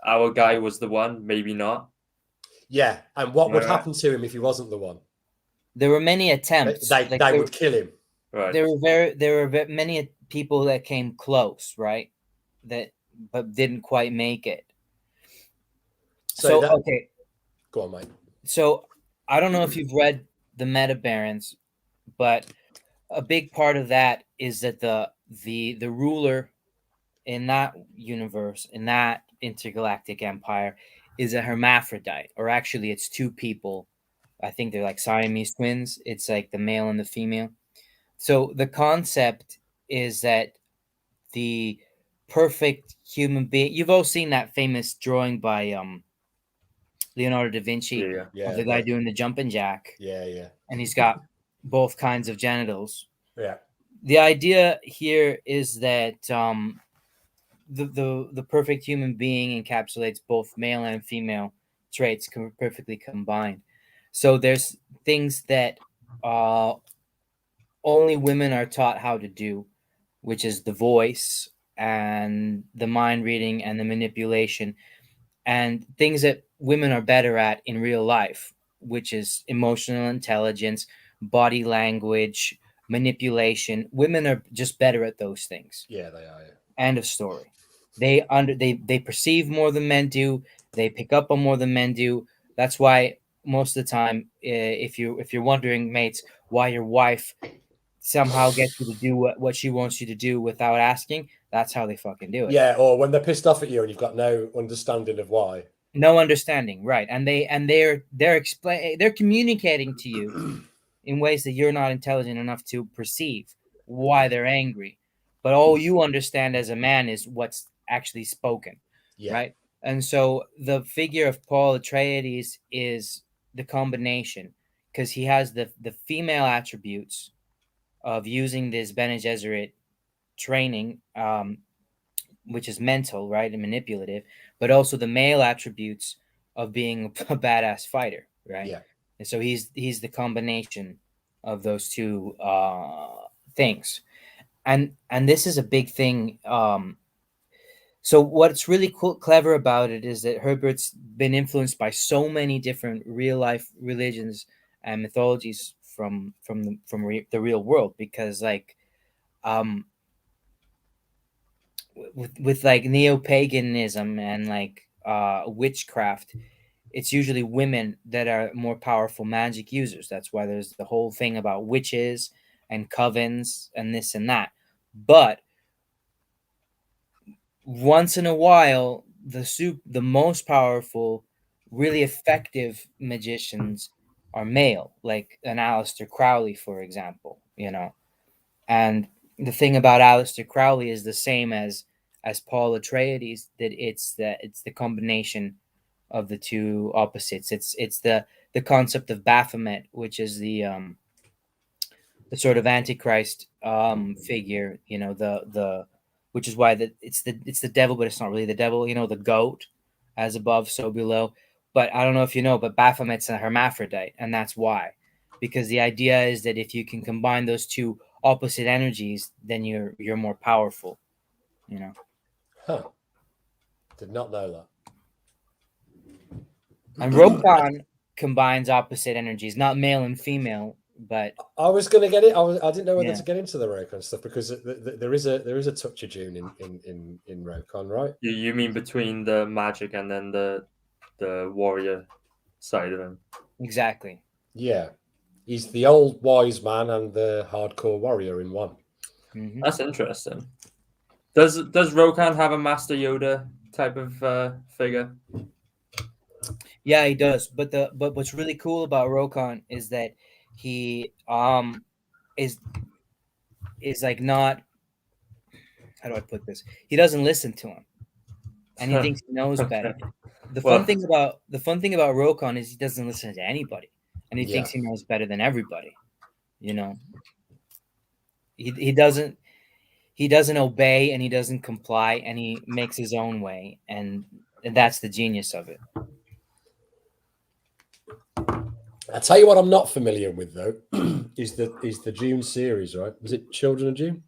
Speaker 6: our guy was the one, maybe not.
Speaker 5: Yeah, and what would happen to him if he wasn't the one?
Speaker 4: There were many attempts.
Speaker 5: They would kill him.
Speaker 6: Right.
Speaker 4: There were many people that came close, right? But didn't quite make it. So okay,
Speaker 5: go on, mate.
Speaker 4: So I don't know if you've read the Meta Barons, but a big part of that is that the ruler in that universe, in that intergalactic empire, is a hermaphrodite, or actually it's two people. I think they're like Siamese twins. It's like the male and the female. So the concept is that the perfect human being. You've all seen that famous drawing by Leonardo da Vinci of the guy doing the jumping jack.
Speaker 5: Yeah.
Speaker 4: And he's got both kinds of genitals.
Speaker 5: Yeah.
Speaker 4: The idea here is that the perfect human being encapsulates both male and female traits perfectly combined. So there's things that only women are taught how to do, which is the voice and the mind reading and the manipulation, and things that women are better at in real life, which is emotional intelligence, body language, manipulation. Women are just better at those things.
Speaker 5: Yeah, they are. Yeah.
Speaker 4: End of story. They perceive more than men do. They pick up on more than men do. That's why most of the time, if you're wondering, mates, why your wife somehow gets you to do what she wants you to do without asking, that's how they fucking do it.
Speaker 5: Yeah, or when they're pissed off at you and you've got no understanding of why.
Speaker 4: No understanding, right? And they're communicating to you in ways that you're not intelligent enough to perceive why they're angry, but all you understand as a man is what's actually spoken, right? And so the figure of Paul Atreides is the combination, because he has the female attributes of using this Bene Gesserit training, which is mental, right, and manipulative, but also the male attributes of being a badass fighter, right?
Speaker 5: Yeah.
Speaker 4: And so he's the combination of those two things, and this is a big thing. So what's really clever about it is that Herbert's been influenced by so many different real life religions and mythologies from the real world, because like with like neo-paganism and like witchcraft, it's usually women that are more powerful magic users. That's why there's the whole thing about witches and covens and this and that. But once in a while, the most powerful, really effective magicians are male, like an Aleister Crowley, for example, And the thing about Aleister Crowley is the same as Paul Atreides, that it's the combination of the two opposites. It's the concept of Baphomet, which is the sort of Antichrist figure, which is why it's the devil, but it's not really the devil. The goat, as above, so below. But I don't know if you know, but Baphomet's a hermaphrodite, and that's why, because the idea is that if you can combine those two opposite energies, then you're more powerful.
Speaker 5: Huh. Did not know that.
Speaker 4: And Rokan combines opposite energies, not male and female, but
Speaker 5: I was going to get it. I didn't know whether
Speaker 4: Yeah.
Speaker 5: to get into the Rokon stuff because there is a touch of Dune in Rokon, right?
Speaker 6: You mean between the magic and then the warrior side of him?
Speaker 4: exactly.
Speaker 5: Yeah, he's the old wise man and the hardcore warrior in one.
Speaker 4: Mhm.
Speaker 6: That's interesting. Does Rokan have a Master Yoda type of figure?
Speaker 4: Yeah, he does. But what's really cool about Rokon is that he is like not, how do I put this? He doesn't listen to him, and he thinks he knows better. The fun thing about Rokon is he doesn't listen to anybody, and he thinks he knows better than everybody. You know, he doesn't obey and he doesn't comply, and he makes his own way, and that's the genius of it.
Speaker 5: I'll tell you what I'm not familiar with though is the Dune series, right? Was it Children of Dune?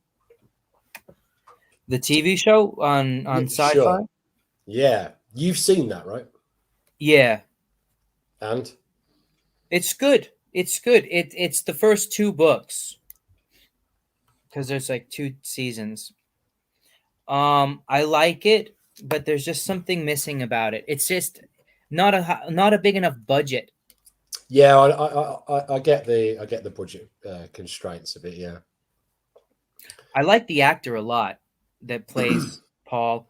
Speaker 4: The TV show on Sci-Fi.
Speaker 5: Sure. Yeah, you've seen that, right?
Speaker 4: Yeah,
Speaker 5: and
Speaker 4: it's good. It's good. It's the first 2 books because there's like 2 seasons. I like it, but there's just something missing about it. It's just not a big enough budget.
Speaker 5: Yeah, I get the budget constraints of it. Yeah,
Speaker 4: I like the actor a lot that plays Paul.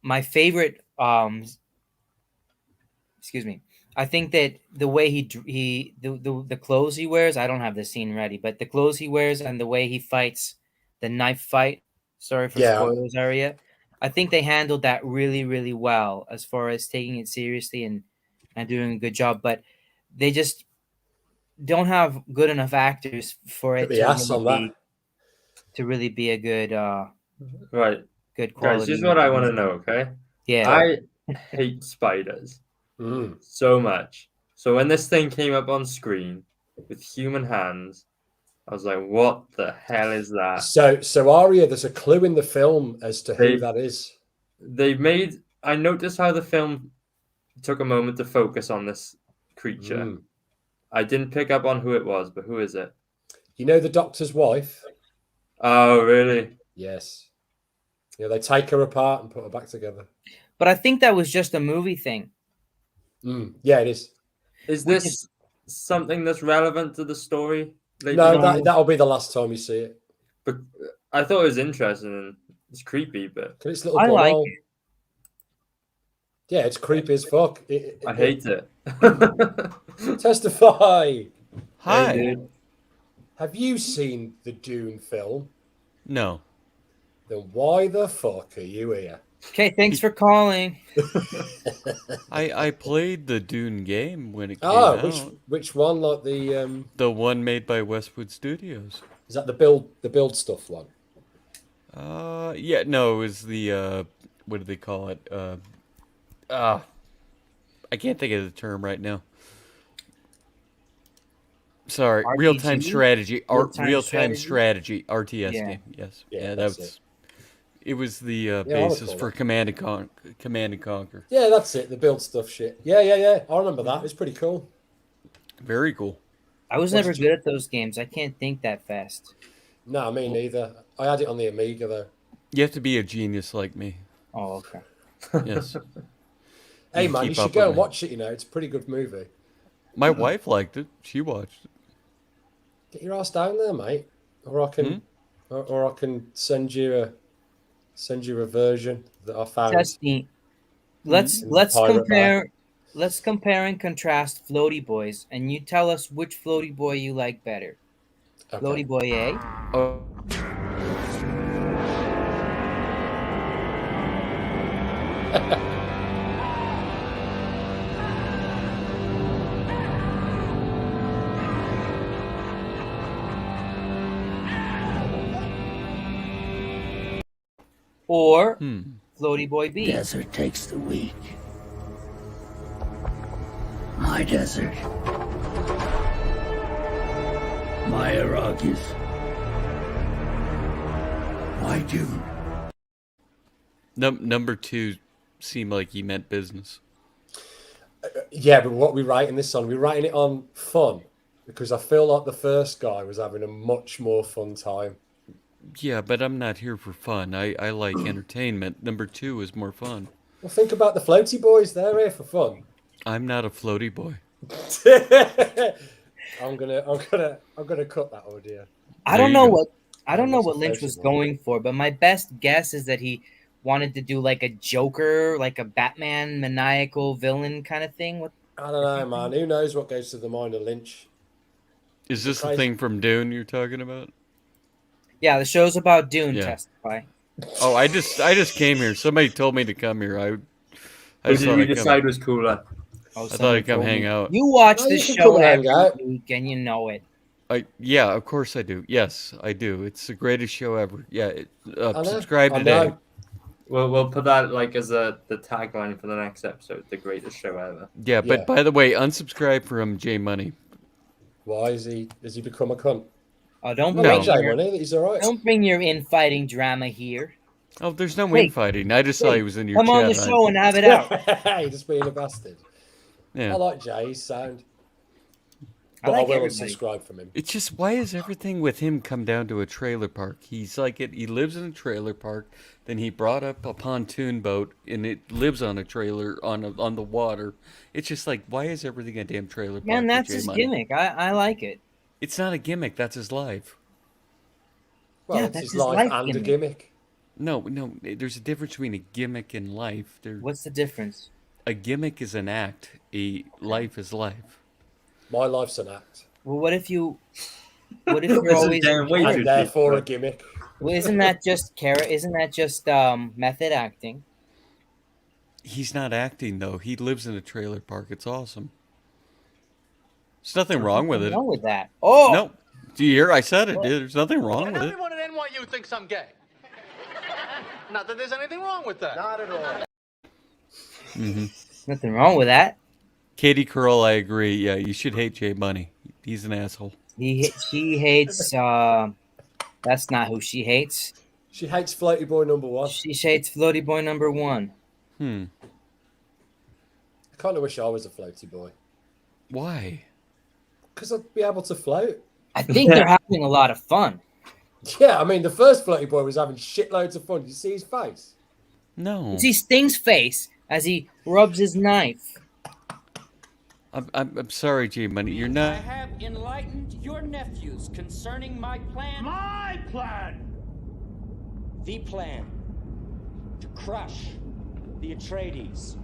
Speaker 4: My favorite, excuse me. I think that the way the clothes he wears. I don't have the scene ready, but the clothes he wears and the way he fights the knife fight. Sorry for spoilers, area. I think they handled that really, really well as far as taking it seriously and doing a good job. But they just don't have good enough actors for it to really be a good
Speaker 6: right.
Speaker 4: Good quality.
Speaker 6: Guys, here's what I want to know, okay?
Speaker 4: Yeah.
Speaker 6: I hate spiders so much. So when this thing came up on screen with human hands, I was like, what the hell is that?
Speaker 5: So Arya, there's a clue in the film as to who that is.
Speaker 6: I noticed how the film took a moment to focus on this creature. I didn't pick up on who it was, but who is it?
Speaker 5: You know the Doctor's wife?
Speaker 6: Oh, really?
Speaker 5: Yes. Yeah, they take her apart and put her back together.
Speaker 4: But I think that was just a movie thing.
Speaker 5: Yeah, it is.
Speaker 6: Is this something that's relevant to the story?
Speaker 5: No, that'll be the last time you see it.
Speaker 6: But I thought it was interesting and it's creepy, but
Speaker 5: it's little
Speaker 4: I like it.
Speaker 5: Yeah, it's creepy as fuck.
Speaker 6: I hate it.
Speaker 5: Testify.
Speaker 9: Hi.
Speaker 6: Hey,
Speaker 5: have you seen the Dune film?
Speaker 9: No.
Speaker 5: Then why the fuck are you here?
Speaker 4: Okay, thanks for calling.
Speaker 9: I played the Dune game when it came out.
Speaker 5: Which one? Like
Speaker 9: the one made by Westwood Studios.
Speaker 5: Is that the build stuff one?
Speaker 9: Yeah, no, it was the what do they call it? I can't think of the term right now. Sorry, real-time strategy, real-time strategy, RTS game. Yes, yeah, that was. It was the basis for Command and Conquer.
Speaker 5: Yeah, that's it. The build stuff shit. Yeah. I remember that. It's pretty cool.
Speaker 9: Very cool.
Speaker 4: I was never good at those games. I can't think that fast.
Speaker 5: No, me neither. I had it on the Amiga though.
Speaker 9: You have to be a genius like me.
Speaker 4: Oh, okay.
Speaker 9: Yes.
Speaker 5: Hey man, you should go and watch it. You know, it's a pretty good movie.
Speaker 9: My wife liked it. She watched it.
Speaker 5: Get your ass down there, mate. Or I can, or I can send you a version that I found.
Speaker 4: Testing. Let's compare. Let's compare and contrast Floaty Boys, and you tell us which Floaty Boy you like better. Okay. Floaty Boy A.
Speaker 9: Oh.
Speaker 4: Or Floaty Boy B.
Speaker 10: Desert takes the weak. My desert. My Iraqis. My Dune.
Speaker 9: Number 2 seemed like he meant business.
Speaker 5: Yeah, but what we write in this song, we're writing it on fun because I feel like the first guy was having a much more fun time.
Speaker 9: Yeah, but I'm not here for fun. I like entertainment. Number 2 is more fun.
Speaker 5: Well, think about the floaty boys. They're here for fun.
Speaker 9: I'm not a floaty boy.
Speaker 5: I'm gonna cut that audio.
Speaker 4: I don't know what Lynch was going for, but my best guess is that he wanted to do like a Joker, like a Batman maniacal villain kind of thing.
Speaker 5: I don't know, man. Who knows what goes to the mind of Lynch?
Speaker 9: Is this the thing from Dune you're talking about?
Speaker 4: Yeah, the show's about Dune. Yeah. Testify.
Speaker 9: Oh, I just came here. Somebody told me to come here.
Speaker 6: I just thought decide was cooler.
Speaker 9: I thought I'd come hang out.
Speaker 4: You watch this show every week, and you know it.
Speaker 9: Yeah, of course I do. Yes, I do. It's the greatest show ever. Yeah, subscribe today.
Speaker 6: We'll put that like as the tagline for the next episode. The greatest show ever.
Speaker 9: Yeah, but by the way, unsubscribe from J Money.
Speaker 5: Why has he become a cunt?
Speaker 4: Oh, don't bring your infighting drama here.
Speaker 9: Oh, there's no infighting. I just saw he was in your
Speaker 4: chat. Come on the show and have it out.
Speaker 5: You're just being a bastard.
Speaker 9: Yeah.
Speaker 5: I like Jay's sound. But I will unsubscribe from him.
Speaker 9: It's just, why does everything with him come down to a trailer park? He's like he lives in a trailer park, then he brought up a pontoon boat, and it lives on a trailer on the water. It's just like, why is everything a damn trailer park?
Speaker 4: Man, that's his gimmick. I like it.
Speaker 9: It's not a gimmick. That's his life.
Speaker 5: Well, it's his life and a gimmick.
Speaker 9: No. There's a difference between a gimmick and life.
Speaker 4: What's the difference?
Speaker 9: A gimmick is an act. A life is life.
Speaker 5: My life's an act.
Speaker 4: Well, what if you're always
Speaker 5: and therefore a gimmick?
Speaker 4: Well, isn't that just method acting?
Speaker 9: He's not acting though. He lives in a trailer park. It's awesome. There's nothing wrong with it.
Speaker 4: Wrong with that? Oh
Speaker 9: no! Do you hear? I said it. There's nothing wrong with it.
Speaker 11: Everyone at NYU thinks I'm gay. Not that there's anything wrong with that. Not at all.
Speaker 9: Mm-hmm.
Speaker 4: Nothing wrong with that.
Speaker 9: Katie Curl, I agree. Yeah, you should hate Jay Money. He's an asshole.
Speaker 4: She hates. That's not who she hates.
Speaker 5: She hates Floaty Boy number 1.
Speaker 4: She hates Floaty Boy number 1.
Speaker 5: I kind of wish I was a floaty boy.
Speaker 9: Why?
Speaker 5: Because I'd be able to float.
Speaker 4: I think they're having a lot of fun.
Speaker 5: Yeah, I mean, the first floaty boy was having shitloads of fun. Did you see his face?
Speaker 9: No.
Speaker 4: You see Sting's face as he rubs his knife.
Speaker 9: I'm sorry, J Money. You're not.
Speaker 12: I have enlightened your nephews concerning my plan.
Speaker 11: My plan!
Speaker 12: The plan to crush the Atreides.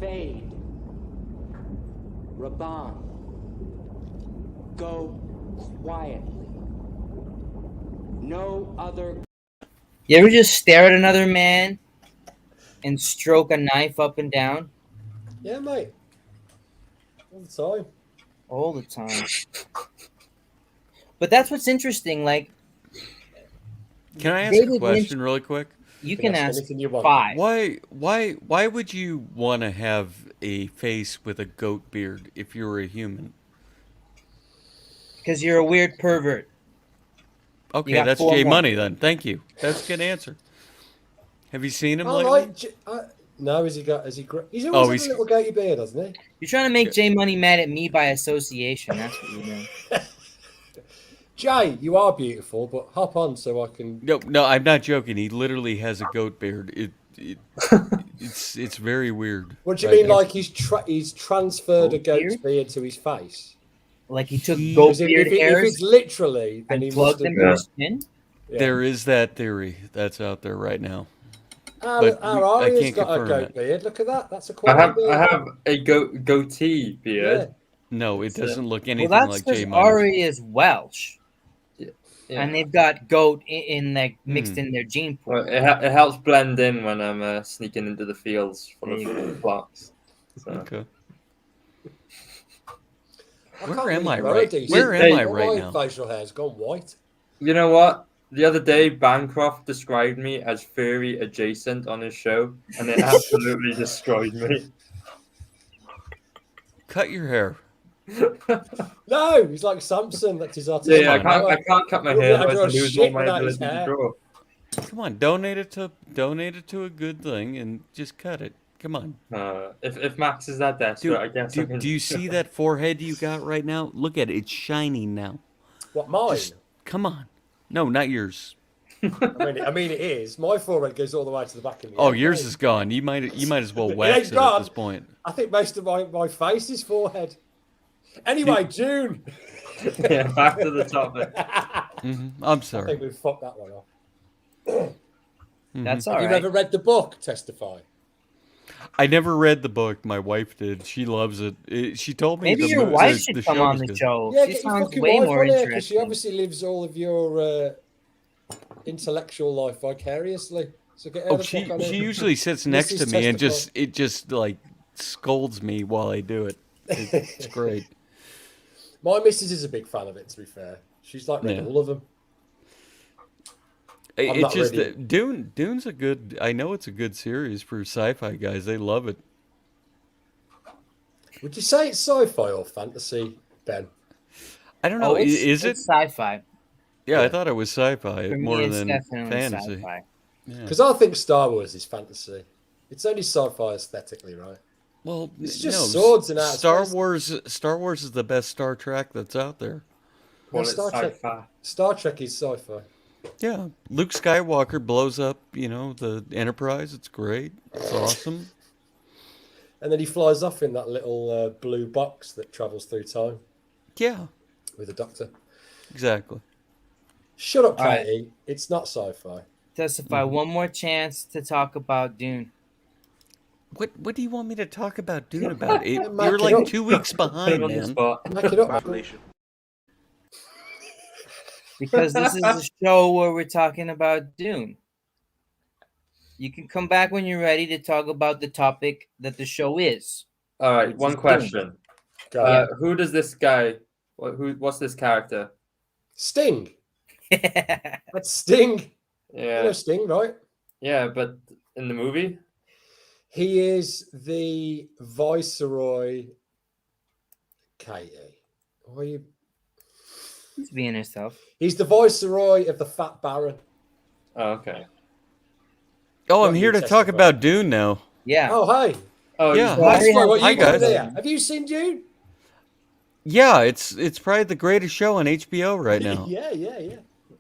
Speaker 12: Fade. Raban. Go quietly. No other.
Speaker 4: You ever just stare at another man and stroke a knife up and down?
Speaker 5: Yeah, mate. All the time.
Speaker 4: All the time. But that's what's interesting. Like,
Speaker 9: can I ask a question really quick?
Speaker 4: You can ask 5.
Speaker 9: Why would you want to have a face with a goat beard if you were a human?
Speaker 4: Because you're a weird pervert.
Speaker 9: Okay, that's Jay Money then. Thank you. That's a good answer. Have you seen him lately?
Speaker 5: No, he's always had a little goatee beard, hasn't he?
Speaker 4: You're trying to make Jay Money mad at me by association. That's what you're doing.
Speaker 5: Jay, you are beautiful, but hop on so I can.
Speaker 9: No, I'm not joking. He literally has a goat beard. It's very weird.
Speaker 5: What do you mean? Like he's transferred a goat's beard to his face?
Speaker 4: Like he took goat beard hairs?
Speaker 5: If it's literally, then he
Speaker 4: plugged them in his chin.
Speaker 9: There is that theory that's out there right now.
Speaker 5: Our Arya's got a goat beard. Look at that. That's a quality beard.
Speaker 6: I have a goatee beard.
Speaker 9: Yeah. No, it doesn't look anything like Jay Money.
Speaker 4: Arya is Welsh. Yeah. And they've got goat mixed in their gene pool.
Speaker 6: Well, it helps blend in when I'm sneaking into the fields full of flocks. So.
Speaker 9: Okay. Where am I right now?
Speaker 5: Facial hair's gone white.
Speaker 6: You know what? The other day, Bancroft described me as furry adjacent on his show, and it absolutely destroyed me.
Speaker 9: Cut your hair.
Speaker 5: No, he's like Samson. That's his artistic.
Speaker 6: Yeah, I can't cut my hair. I lose all my ability to draw.
Speaker 9: Come on, donate it to a good thing and just cut it. Come on.
Speaker 6: If Max is that desperate, I guess.
Speaker 9: Do you see that forehead you got right now? Look at it. It's shining now.
Speaker 5: What, mine?
Speaker 9: Come on. No, not yours.
Speaker 5: I mean, it is. My forehead goes all the way to the back of the
Speaker 9: Oh,
Speaker 5: head,
Speaker 9: yours
Speaker 5: mate.
Speaker 9: is gone. You might as well
Speaker 5: It
Speaker 9: wax
Speaker 5: ain't
Speaker 9: it at
Speaker 5: gone.
Speaker 9: this point.
Speaker 5: I think most of my face is forehead. Anyway, Dune.
Speaker 6: Yeah, back to the topic.
Speaker 9: I'm sorry.
Speaker 5: I think we've fucked that one off.
Speaker 4: That's all
Speaker 5: Have
Speaker 4: right.
Speaker 5: you ever read the book, Testify?
Speaker 9: I never read the book. My wife did. She loves it. She told me
Speaker 4: Maybe your wife should come on
Speaker 9: was
Speaker 4: the
Speaker 9: good.
Speaker 4: show.
Speaker 5: Yeah,
Speaker 4: She
Speaker 5: get your
Speaker 4: sounds
Speaker 5: fucking
Speaker 4: way
Speaker 5: wife
Speaker 4: more
Speaker 5: on here because she
Speaker 4: interesting.
Speaker 5: obviously lives all of your intellectual life vicariously. So get her
Speaker 9: Oh,
Speaker 5: the fuck on
Speaker 9: she
Speaker 5: here.
Speaker 9: usually sits next to
Speaker 5: Mrs.
Speaker 9: me and
Speaker 5: Testify.
Speaker 9: it just like scolds me while I do it. It's great.
Speaker 5: My missus is a big fan of it, to be fair. She's like read
Speaker 9: Yeah.
Speaker 5: all of them. I'm
Speaker 9: It's
Speaker 5: not
Speaker 9: just
Speaker 5: really-
Speaker 9: that Dune's a good. I know it's a good series for sci-fi guys. They love it.
Speaker 5: Would you say it's sci-fi or fantasy, Ben?
Speaker 9: I don't know. Is it
Speaker 4: it's sci-fi?
Speaker 9: Yeah, I thought it was sci-fi
Speaker 4: For me,
Speaker 9: more
Speaker 4: it's
Speaker 9: than
Speaker 4: definitely
Speaker 9: fantasy.
Speaker 4: sci-fi.
Speaker 9: Yeah.
Speaker 5: Because I think Star Wars is fantasy. It's only sci-fi aesthetically, right?
Speaker 9: Well,
Speaker 5: it's just
Speaker 9: no,
Speaker 5: swords and outer
Speaker 9: Star
Speaker 5: space.
Speaker 9: Star Wars is the best Star Trek that's out there.
Speaker 5: No,
Speaker 6: Well, it's sci-fi.
Speaker 5: Star Trek is sci-fi.
Speaker 9: Yeah, Luke Skywalker blows up, the Enterprise. It's great. It's awesome.
Speaker 5: And then he flies off in that little blue box that travels through time.
Speaker 9: Yeah,
Speaker 5: with the Doctor.
Speaker 9: Exactly.
Speaker 5: Shut up,
Speaker 4: All right.
Speaker 5: Katie. It's not sci-fi.
Speaker 4: Testify. One more chance to talk about Dune.
Speaker 9: What do you want me to talk about Dune about?
Speaker 5: Make
Speaker 9: You're
Speaker 5: it
Speaker 9: like
Speaker 5: up.
Speaker 9: 2 weeks behind,
Speaker 6: on the
Speaker 9: man.
Speaker 6: spot.
Speaker 5: Make it up.
Speaker 4: Because this is a show where we're talking about Dune. You can come back when you're ready to talk about the topic that the show is.
Speaker 6: All right,
Speaker 4: Which
Speaker 6: one
Speaker 4: is Dune.
Speaker 6: question.
Speaker 5: Go.
Speaker 6: Who does this guy? What's this character?
Speaker 5: Sting. That's Sting.
Speaker 6: Yeah.
Speaker 5: You know Sting, right?
Speaker 6: Yeah, but in the movie,
Speaker 5: He is the Viceroy. Katie. Why are you...
Speaker 4: He's being herself.
Speaker 5: He's the Viceroy of the Fat Baron.
Speaker 6: oh, okay.
Speaker 9: Oh, I'm
Speaker 5: Not
Speaker 9: here
Speaker 5: you
Speaker 9: to talk
Speaker 5: testify.
Speaker 9: about Dune now.
Speaker 4: Yeah.
Speaker 5: Oh, hey.
Speaker 6: Oh,
Speaker 9: Yeah.
Speaker 5: Testify, what
Speaker 9: Hi,
Speaker 5: you doing
Speaker 9: guys.
Speaker 5: there? Have you seen Dune?
Speaker 9: Yeah, it's probably the greatest show on HBO right now.
Speaker 5: Yeah.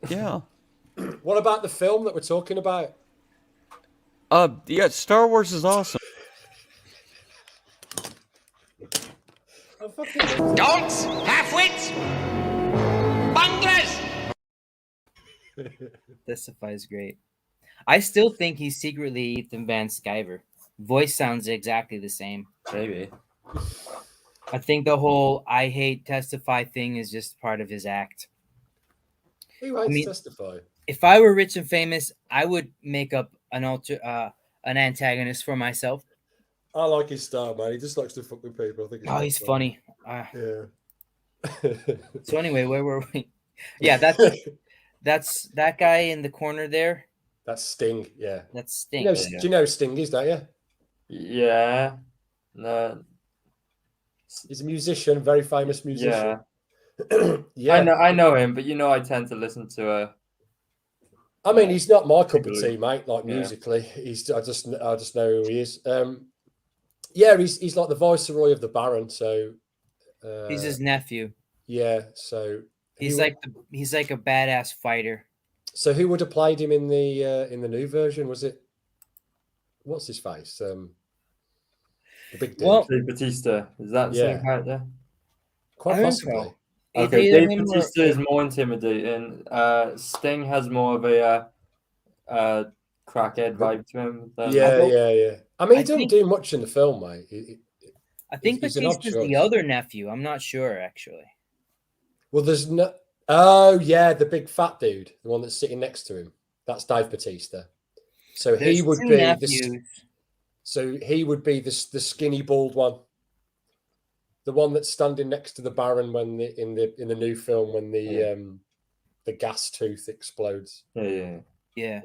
Speaker 9: Yeah.
Speaker 5: What about the film that we're talking about?
Speaker 9: Yeah, Star Wars is awesome.
Speaker 5: I fucking
Speaker 11: Don'ts, half-wits, bunglers.
Speaker 4: Testify is great. I still think he's secretly Ethan Van Sciver. Voice sounds exactly the same.
Speaker 6: Maybe.
Speaker 4: I think the whole I hate Testify thing is just part of his act.
Speaker 5: Who hates
Speaker 4: mean-
Speaker 5: Testify?
Speaker 4: If I were rich and famous, I would make up an antagonist for myself.
Speaker 5: I like his style, man. He just likes to fuck with people. I think.
Speaker 4: Oh, he's funny.
Speaker 5: Yeah.
Speaker 4: So anyway, where were we? Yeah, that's that guy in the corner there.
Speaker 5: That's Sting. Yeah.
Speaker 4: That's Sting.
Speaker 5: Do you know who Sting is, don't you?
Speaker 6: Yeah. No.
Speaker 5: He's a musician, very famous musician.
Speaker 6: Yeah.
Speaker 5: Yeah.
Speaker 6: I know him, but I tend to listen to
Speaker 5: I mean, he's not my cup of
Speaker 6: Particularly.
Speaker 5: tea, mate. Like
Speaker 6: Yeah.
Speaker 5: musically, I just know who he is. Yeah, he's like the Viceroy of the Baron. So
Speaker 4: He's his nephew.
Speaker 5: yeah. So
Speaker 4: He's
Speaker 5: who-
Speaker 4: like a badass fighter.
Speaker 5: So who would have played him in the new version? Was it what's his face? The big dude.
Speaker 4: Well,
Speaker 6: Dave Batista. Is that the
Speaker 5: Yeah.
Speaker 6: same character?
Speaker 5: Quite
Speaker 4: I think
Speaker 5: possibly.
Speaker 4: so.
Speaker 6: Okay,
Speaker 4: Either
Speaker 6: Dave
Speaker 4: him or-
Speaker 6: Batista is more intimidating. Sting has more of a crackhead vibe to him. Than
Speaker 5: Yeah. I mean, he
Speaker 4: I
Speaker 5: doesn't
Speaker 4: think-
Speaker 5: do much in the film, mate.
Speaker 4: I think
Speaker 5: he's an odd
Speaker 4: Batista's
Speaker 5: choice.
Speaker 4: the other nephew. I'm not sure actually.
Speaker 5: Well, there's no. Oh yeah, the big fat dude, the one that's sitting next to him. That's Dave Batista. So he
Speaker 4: There's
Speaker 5: would
Speaker 4: two
Speaker 5: be
Speaker 4: nephews.
Speaker 5: So he would be the skinny bald one, the one that's standing next to the Baron when in the new film when the gas tooth explodes.
Speaker 6: Yeah.
Speaker 4: Yeah.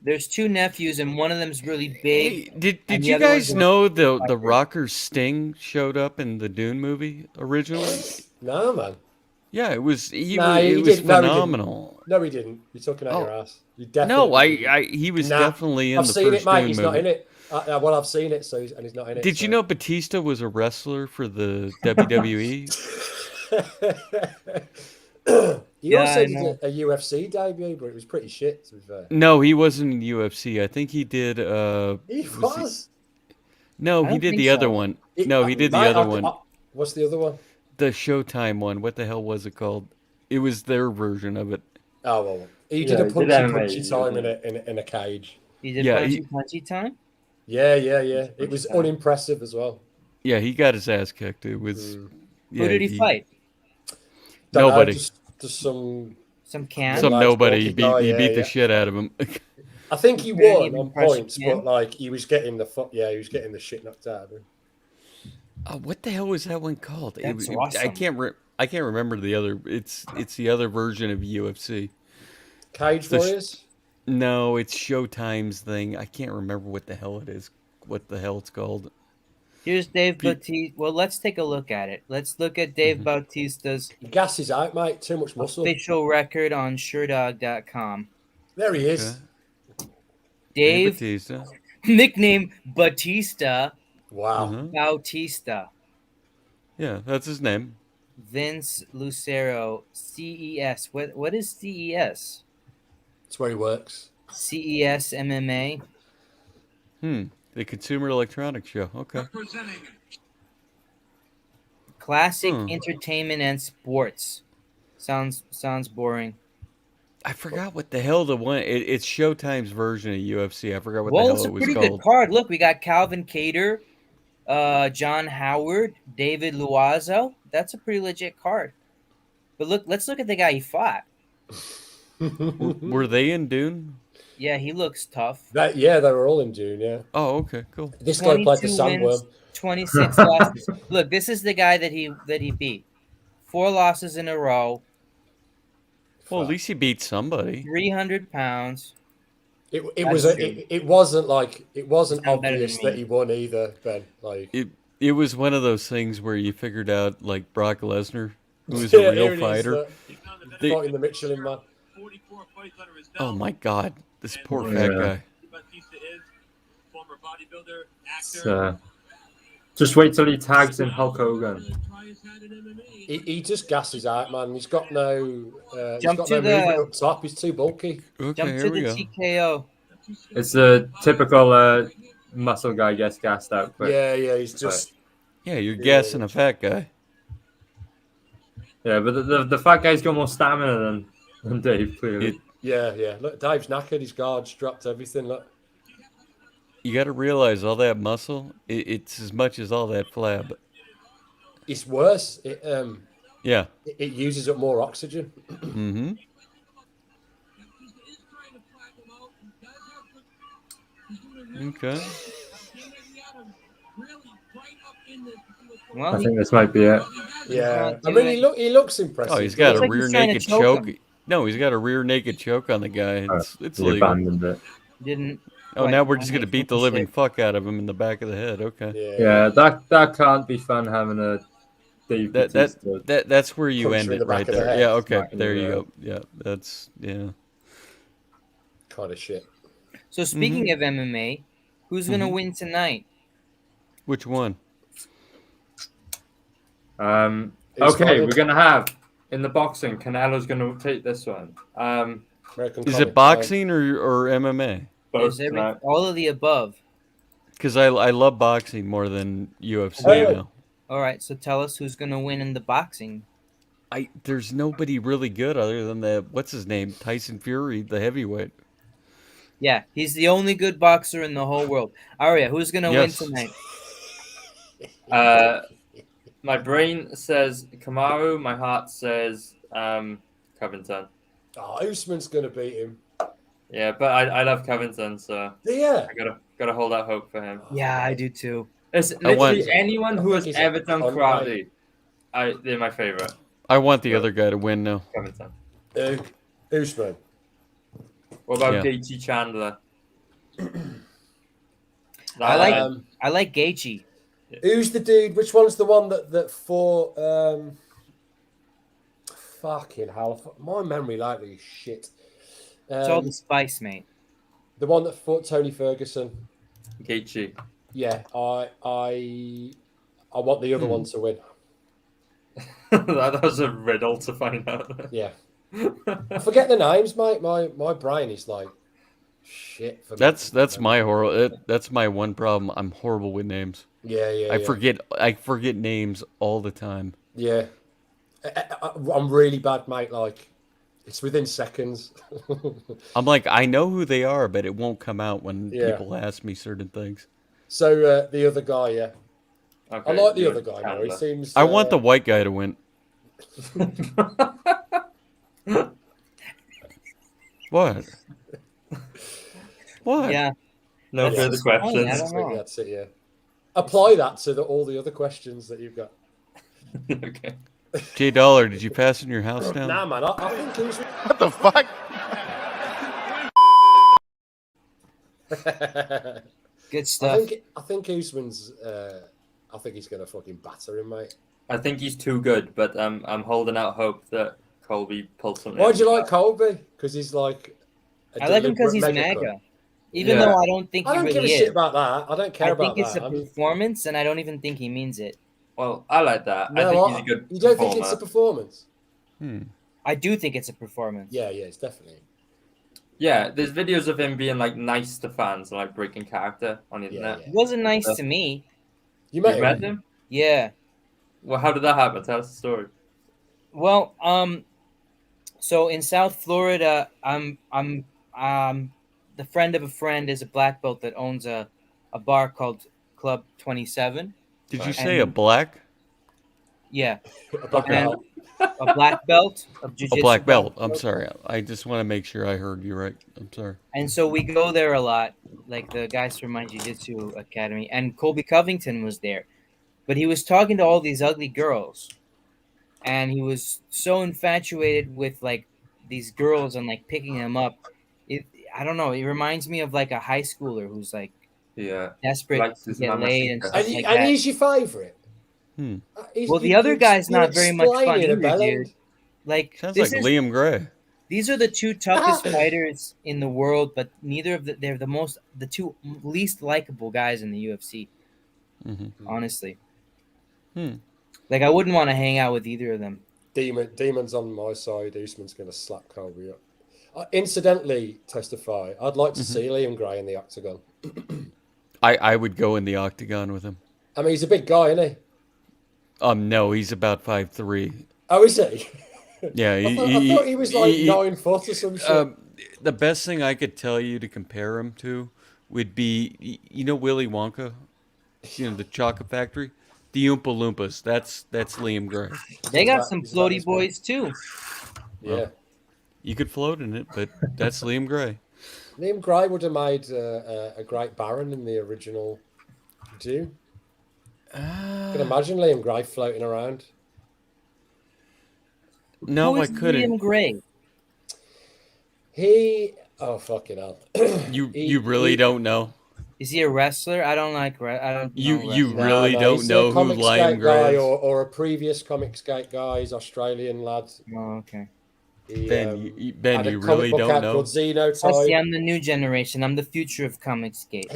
Speaker 4: There's two nephews, and one of them's really big.
Speaker 9: Hey, did
Speaker 4: and the
Speaker 9: you
Speaker 4: other
Speaker 9: guys
Speaker 4: one's a-
Speaker 9: know the rocker Sting showed up in the Dune movie originally?
Speaker 5: No, man.
Speaker 9: Yeah, it was. It
Speaker 5: he
Speaker 9: was
Speaker 5: didn't.
Speaker 9: phenomenal.
Speaker 5: No, he didn't. You're talking out your ass. You
Speaker 9: No,
Speaker 5: definitely. Didn't.
Speaker 9: he was
Speaker 5: Nah,
Speaker 9: definitely in
Speaker 5: I've
Speaker 9: the
Speaker 5: seen
Speaker 9: first
Speaker 5: it, mate.
Speaker 9: Dune
Speaker 5: He's
Speaker 9: movie.
Speaker 5: not in it. Well, I've seen it, and he's not in it.
Speaker 9: Did you know Batista was a wrestler for the WWE?
Speaker 5: He also did a UFC debut, but it was pretty shit, to be fair.
Speaker 9: No, he wasn't in UFC. I think he did.
Speaker 5: He was.
Speaker 9: No, he did the other one. No, he did the other one.
Speaker 5: What's the other one?
Speaker 9: The Showtime one. What the hell was it called? It was their version of it.
Speaker 5: Oh well, he did a punchy time in a cage.
Speaker 4: He did punchy time.
Speaker 5: Yeah. It was unimpressive as well.
Speaker 9: Yeah, he got his ass kicked. It was. Yeah,
Speaker 4: who did he fight?
Speaker 9: Nobody.
Speaker 5: Just some
Speaker 4: can.
Speaker 9: Some nobody. He beat the shit out of him.
Speaker 5: I think he won on points, but like he was getting the shit knocked out of him.
Speaker 9: What the hell was that one called?
Speaker 4: That's awesome.
Speaker 9: I can't remember the other. It's the other version of UFC.
Speaker 5: Cage Warriors?
Speaker 9: No, it's Showtime's thing. I can't remember what the hell it is. What the hell it's called?
Speaker 4: Here's Dave Bautista. Well, let's take a look at it. Let's look at Dave Bautista's
Speaker 5: gas is out, mate. Too much muscle.
Speaker 4: Official record on SureDog.com.
Speaker 5: There he is.
Speaker 4: Dave
Speaker 9: Bautista.
Speaker 4: Nickname Batista.
Speaker 5: Wow.
Speaker 4: Bautista.
Speaker 9: Yeah, that's his name.
Speaker 4: Vince Lucero, CES. What is CES?
Speaker 5: That's where he works.
Speaker 4: CES MMA.
Speaker 9: The Consumer Electronics Show. Okay.
Speaker 4: Classic entertainment and sports. Sounds boring.
Speaker 9: I forgot what the hell the one. It's Showtime's version of UFC. I forgot what the hell it was called.
Speaker 4: It's a pretty good card. Look, we got Calvin Cater, John Howard, David Luazzo. That's a pretty legit card. But let's look at the guy he fought.
Speaker 9: Were they in Dune?
Speaker 4: Yeah, he looks tough.
Speaker 5: They were all in Dune. Yeah.
Speaker 9: Oh, okay, cool.
Speaker 5: This guy played the Sandworm.
Speaker 4: 26 losses. Look, this is the guy that he beat. 4 losses in a row.
Speaker 9: Well, at least he beat somebody.
Speaker 4: 300 pounds.
Speaker 5: It wasn't obvious that he won either, Ben. Like
Speaker 9: it was one of those things where you figured out like Brock Lesnar, who was a real fighter.
Speaker 5: Fighting the Michelin Man.
Speaker 9: Oh my God, this poor fat guy.
Speaker 6: Just wait till he tags in Hulk Hogan.
Speaker 5: He just gasses out, man. He's got no movement up top. He's too bulky.
Speaker 9: Okay,
Speaker 4: Jump to the TKO.
Speaker 6: It's a typical muscle guy gets gassed out quick.
Speaker 5: Yeah, he's just...
Speaker 9: Yeah, you're gassing a fat guy.
Speaker 6: Yeah, but the fat guy's got more stamina than Dave, clearly.
Speaker 5: Yeah. Look, Dave's knackered. His guard's dropped everything. Look.
Speaker 9: You got to realize all that muscle, it's as much as all that flab.
Speaker 5: It's worse. It uses up more oxygen.
Speaker 9: Mm-hmm. Okay.
Speaker 6: Well, I think this might be it.
Speaker 5: Yeah. I mean, he looks impressive.
Speaker 9: Oh, he's got a rear naked choke. No, he's got a rear naked choke on the guy. It's legal.
Speaker 6: Abandoned it.
Speaker 4: Didn't.
Speaker 9: Oh, now we're just gonna beat the living fuck out of him in the back of the head. Okay.
Speaker 6: Yeah, that can't be fun having a.
Speaker 9: That's where you end it right there. Yeah. Okay. There you go. Yeah. That's
Speaker 5: kind of shit.
Speaker 4: So speaking of MMA, who's gonna win tonight?
Speaker 9: Which one?
Speaker 6: Okay, we're gonna have in the boxing. Canelo's gonna take this one.
Speaker 9: Is it boxing or MMA?
Speaker 6: Both.
Speaker 4: All of the above.
Speaker 9: Because I love boxing more than UFC now.
Speaker 4: All right, so tell us who's gonna win in the boxing.
Speaker 9: There's nobody really good other than what's his name, Tyson Fury, the heavyweight.
Speaker 4: Yeah, he's the only good boxer in the whole world. Aria, who's gonna win tonight?
Speaker 6: My brain says Kamaru. My heart says Covington.
Speaker 5: Oh, Usman's gonna beat him.
Speaker 6: Yeah, but I love Covington, so I gotta hold out hope for him.
Speaker 4: Yeah, I do too.
Speaker 6: It's literally anyone who has ever done karate. They're my favorite.
Speaker 9: I want the other guy to win now.
Speaker 6: Covington.
Speaker 5: Usman.
Speaker 6: What about Gaethje Chandler?
Speaker 4: I like Gaethje.
Speaker 5: Who's the dude? Which one's the one that fought? Fucking hell. My memory lately is shit.
Speaker 4: It's all the spice, mate.
Speaker 5: The one that fought Tony Ferguson.
Speaker 6: Gaethje.
Speaker 5: Yeah, I want the other one to win.
Speaker 6: That was a riddle to find out.
Speaker 5: Yeah. I forget the names, mate. My brain is like shit for me.
Speaker 9: That's my horror. That's my one problem. I'm horrible with names.
Speaker 5: Yeah.
Speaker 9: I forget names all the time.
Speaker 5: Yeah. I'm really bad, mate. Like, it's within seconds.
Speaker 9: I'm like, I know who they are, but it won't come out when people ask me certain things.
Speaker 5: So the other guy, yeah.
Speaker 6: Okay,
Speaker 5: I like the other guy more. He seems.
Speaker 9: I want the white guy to win. What? What?
Speaker 4: Yeah.
Speaker 6: No further questions.
Speaker 4: I don't know.
Speaker 5: That's it. Yeah. Apply that to all the other questions that you've got.
Speaker 6: Okay.
Speaker 9: J Dollar, did you pass in your house down?
Speaker 5: Nah, man. I think he was.
Speaker 8: What the fuck?
Speaker 4: Good stuff.
Speaker 5: I think Usman's. I think he's gonna fucking batter him, mate.
Speaker 6: I think he's too good, but I'm holding out hope that Colby pulls something.
Speaker 5: Why do you like Colby? Because he's like.
Speaker 4: I like him because he's MAGA. Even though I don't think
Speaker 5: I don't give a shit about that. I don't care about that.
Speaker 4: I think it's a performance, and I don't even think he means it.
Speaker 6: Well, I like that.
Speaker 5: No,
Speaker 6: I think he's a good.
Speaker 5: You don't think it's a performance?
Speaker 4: I do think it's a performance.
Speaker 5: Yeah, it's definitely.
Speaker 6: Yeah, there's videos of him being like nice to fans and like breaking character on the internet.
Speaker 4: He wasn't nice to me.
Speaker 5: You
Speaker 6: met him?
Speaker 4: Yeah.
Speaker 6: Well, how did that happen? Tell us the story.
Speaker 4: Well, so in South Florida, I'm the friend of a friend is a black belt that owns a bar called Club 27.
Speaker 9: Did you say a black?
Speaker 4: Yeah.
Speaker 5: A
Speaker 4: black belt of jiu-jitsu.
Speaker 9: A black belt. I'm sorry. I just want to make sure I heard you right. I'm sorry.
Speaker 4: And so we go there a lot, like the guys from my jiu-jitsu academy. And Colby Covington was there. But he was talking to all these ugly girls. And he was so infatuated with like these girls and like picking them up. I don't know. It reminds me of like a high schooler who's like desperate to get laid and stuff like that.
Speaker 5: And he's your favourite.
Speaker 4: Well, the other guy's not very much fun either, dude. Like,
Speaker 9: sounds like Liam Gray.
Speaker 4: These are the two toughest fighters in the world, but neither of they're the two least likable guys in the UFC. Honestly, like I wouldn't want to hang out with either of them.
Speaker 5: Demon's on my side. Usman's going to slap Colby up. Incidentally, testify. I'd like to see Liam Gray in the octagon.
Speaker 9: I would go in the octagon with him.
Speaker 5: I mean, he's a big guy, isn't he?
Speaker 9: No, he's about 5'3".
Speaker 5: Oh, is he?
Speaker 9: Yeah,
Speaker 5: I thought he was like 9 foot or some shit.
Speaker 9: The best thing I could tell you to compare him to would be, you know, Willy Wonka, the chocolate factory, the Oompa Loompas. That's Liam Gray.
Speaker 4: They got some floaty boys too.
Speaker 5: Yeah,
Speaker 9: well, you could float in it, but that's Liam Gray.
Speaker 5: Liam Gray would have made a great Baron in the original Dune. I can imagine Liam Gray floating around.
Speaker 9: No,
Speaker 4: Who
Speaker 9: I
Speaker 4: is
Speaker 9: couldn't.
Speaker 4: Liam Gray?
Speaker 5: Oh fucking hell!
Speaker 9: You really don't know?
Speaker 4: Is he a wrestler? I don't like. I don't.
Speaker 9: You really don't know who Liam
Speaker 5: Gray
Speaker 9: Gray is?
Speaker 5: or a previous Comicsgate guy? He's Australian lad.
Speaker 4: Oh, okay.
Speaker 9: Ben, you really don't know?
Speaker 4: See, I'm the new generation. I'm the future of Comicsgate.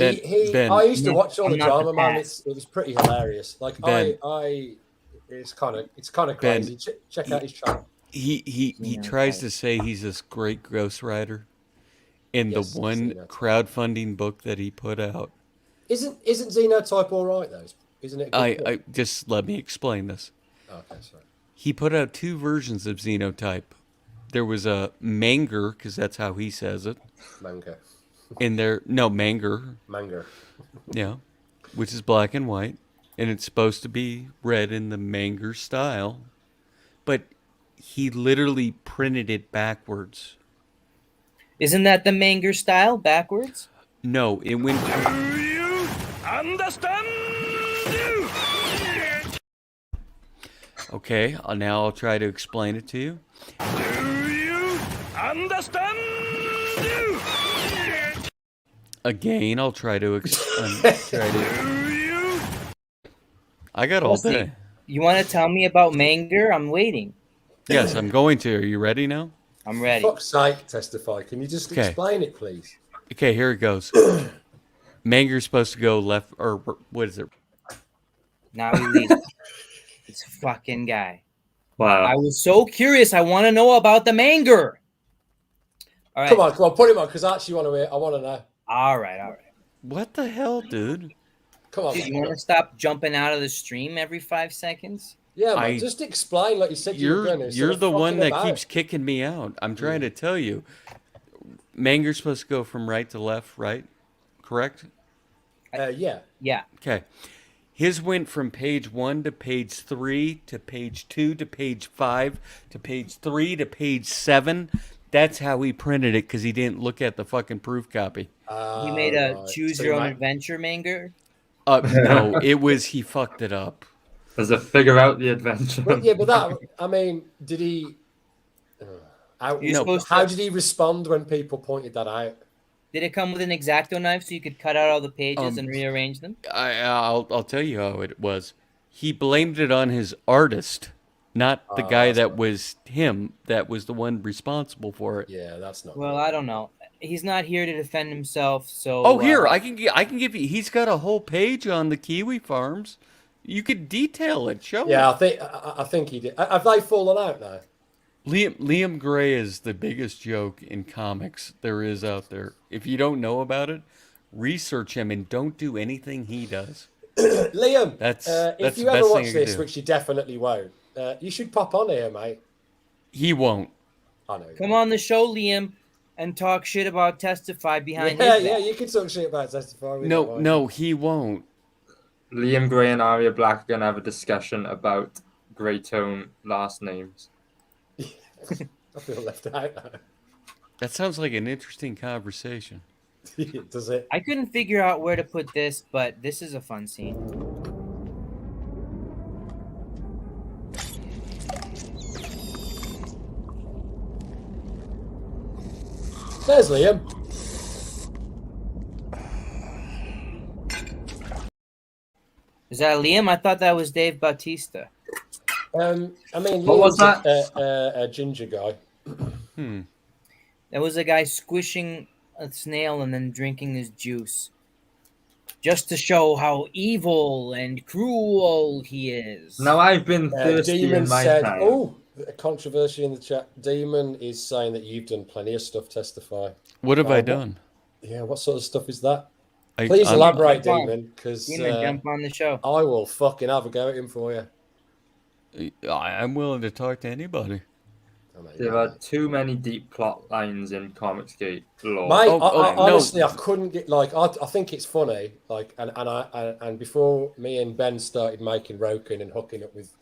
Speaker 9: Ben,
Speaker 5: I used to watch all the
Speaker 4: I'm not
Speaker 5: drama,
Speaker 4: the
Speaker 5: man.
Speaker 4: past.
Speaker 5: It was pretty hilarious. Like
Speaker 9: Ben.
Speaker 5: it's kind of crazy. Check out his channel.
Speaker 9: He tries to say he's this great ghostwriter in the one crowdfunding book that he put out.
Speaker 5: Isn't Xenotype all right though? Isn't it?
Speaker 9: I just let me explain this.
Speaker 5: Okay, sorry.
Speaker 9: He put out 2 versions of Xenotype. There was a Manger, because that's how he says it.
Speaker 5: Manga.
Speaker 9: Manger.
Speaker 5: Manga.
Speaker 9: Yeah, which is black and white, and it's supposed to be read in the Manger style, but he literally printed it backwards.
Speaker 4: Isn't that the Manger style backwards?
Speaker 9: No, it went.
Speaker 10: Do you understand?
Speaker 9: Okay, now I'll try to explain it to you.
Speaker 10: Do you understand?
Speaker 9: Again, I'll try to I got all day.
Speaker 4: You want to tell me about Manger? I'm waiting.
Speaker 9: Yes, I'm going to. Are you ready now?
Speaker 4: I'm ready.
Speaker 5: Fuck's sake, Testify. Can you just explain it, please?
Speaker 9: Okay, here it goes. Manger's supposed to go left, or what is it?
Speaker 4: Now he leaves. This fucking guy.
Speaker 6: Wow.
Speaker 4: I was so curious. I want to know about the Manger. All right.
Speaker 5: Come on, put him on, because I actually want to hear. I want to know.
Speaker 4: All right.
Speaker 9: What the hell, dude?
Speaker 5: Come on.
Speaker 4: Dude, you want to stop jumping out of the stream every 5 seconds?
Speaker 5: Yeah, man, just explain like you said you were going to.
Speaker 9: You're the one that keeps kicking me out. I'm trying to tell you. Manger's supposed to go from right to left, right? Correct?
Speaker 5: Yeah.
Speaker 4: Yeah.
Speaker 9: Okay. His went from page 1 to page 3 to page 2 to page 5 to page 3 to page 7. That's how he printed it because he didn't look at the fucking proof copy.
Speaker 4: He made a choose your own adventure Manger?
Speaker 9: No, it was he fucked it up.
Speaker 6: Does it figure out the adventure?
Speaker 5: But that, I mean, did he... how did he respond when people pointed that out?
Speaker 4: Did it come with an X-Acto knife so you could cut out all the pages and rearrange them?
Speaker 9: I'll tell you how it was. He blamed it on his artist, not the guy that was him. That was the one responsible for it.
Speaker 5: Yeah, that's not.
Speaker 4: Well, I don't know. He's not here to defend himself, so.
Speaker 9: Oh, here I can give you. He's got a whole page on the kiwi farms. You could detail it. Show.
Speaker 5: Yeah,
Speaker 9: it.
Speaker 5: I think he did. Have they fallen out now?
Speaker 9: Liam Gray is the biggest joke in comics there is out there. If you don't know about it, research him and don't do anything he does.
Speaker 5: Liam,
Speaker 9: that's
Speaker 5: if you
Speaker 9: the
Speaker 5: ever
Speaker 9: best
Speaker 5: watch
Speaker 9: thing
Speaker 5: this,
Speaker 9: do.
Speaker 5: which you definitely won't, you should pop on here, mate.
Speaker 9: He won't.
Speaker 5: I know.
Speaker 4: Come on the show, Liam, and talk shit about Testify behind
Speaker 5: his
Speaker 4: back.
Speaker 5: Yeah, you can talk shit about Testify.
Speaker 9: No, he won't.
Speaker 6: Liam Gray and Arya Black are going to have a discussion about grey tone last names.
Speaker 5: I feel left out now.
Speaker 9: That sounds like an interesting conversation.
Speaker 5: Does it?
Speaker 4: I couldn't figure out where to put this, but this is a fun scene.
Speaker 5: There's Liam.
Speaker 4: Is that Liam? I thought that was Dave Bautista.
Speaker 5: I mean,
Speaker 6: what was that?
Speaker 5: A ginger guy.
Speaker 4: There was a guy squishing a snail and then drinking his juice, just to show how evil and cruel he is.
Speaker 6: Now I've been thirsty
Speaker 5: Demon
Speaker 6: in my
Speaker 5: said,
Speaker 6: time.
Speaker 5: "Oh, a controversy in the chat." Demon is saying that you've done plenty of stuff. Testify.
Speaker 9: What have I done?
Speaker 5: Yeah, what sort of stuff is that? Please elaborate, Demon, because
Speaker 4: jump on the show.
Speaker 5: I will fucking have a go at him for you.
Speaker 9: I'm willing to talk to anybody.
Speaker 6: There are too many deep plot lines in Comicsgate lore.
Speaker 5: Mate, honestly, I couldn't get I think it's funny. And before me and Ben started making Roken and hooking up with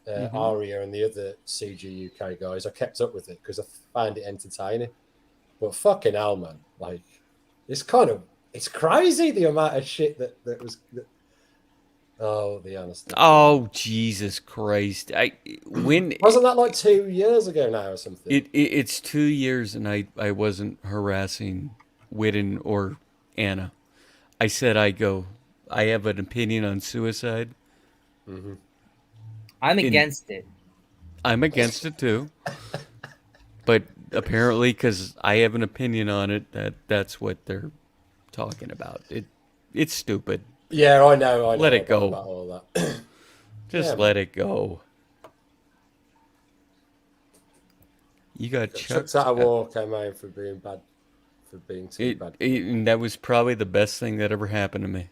Speaker 5: Aria and the other CG UK guys, I kept up with it because I found it entertaining. But fucking hell, man, it's crazy the amount of shit that was. The honesty.
Speaker 9: Oh, Jesus Christ! Wasn't
Speaker 5: that 2 years ago now or something?
Speaker 9: It's 2 years, and I wasn't harassing Whitten or Anna. I said I have an opinion on suicide.
Speaker 5: Mm-hmm.
Speaker 4: I'm against it.
Speaker 9: I'm against it too. But apparently, because I have an opinion on it, that's what they're talking about. It's stupid.
Speaker 5: Yeah, I know.
Speaker 9: Let it go.
Speaker 5: About all that.
Speaker 9: Just let it go. You got chucked
Speaker 5: out of war, came out for being bad, for being too bad.
Speaker 9: And that was probably the best thing that ever happened to me.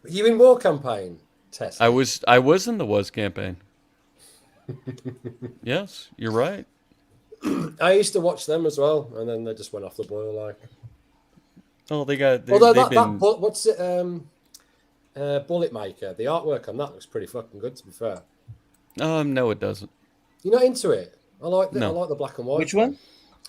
Speaker 5: Were you in war campaign, Tess?
Speaker 9: I was in the Was campaign. Yes, you're right.
Speaker 5: I used to watch them as well, and then they just went off the boil.
Speaker 9: Oh, they got.
Speaker 5: What's it? Bullet Maker. The artwork on that looks pretty fucking good, to be fair.
Speaker 9: No, it doesn't.
Speaker 5: You're not into it. I like the black and white.
Speaker 4: Which one?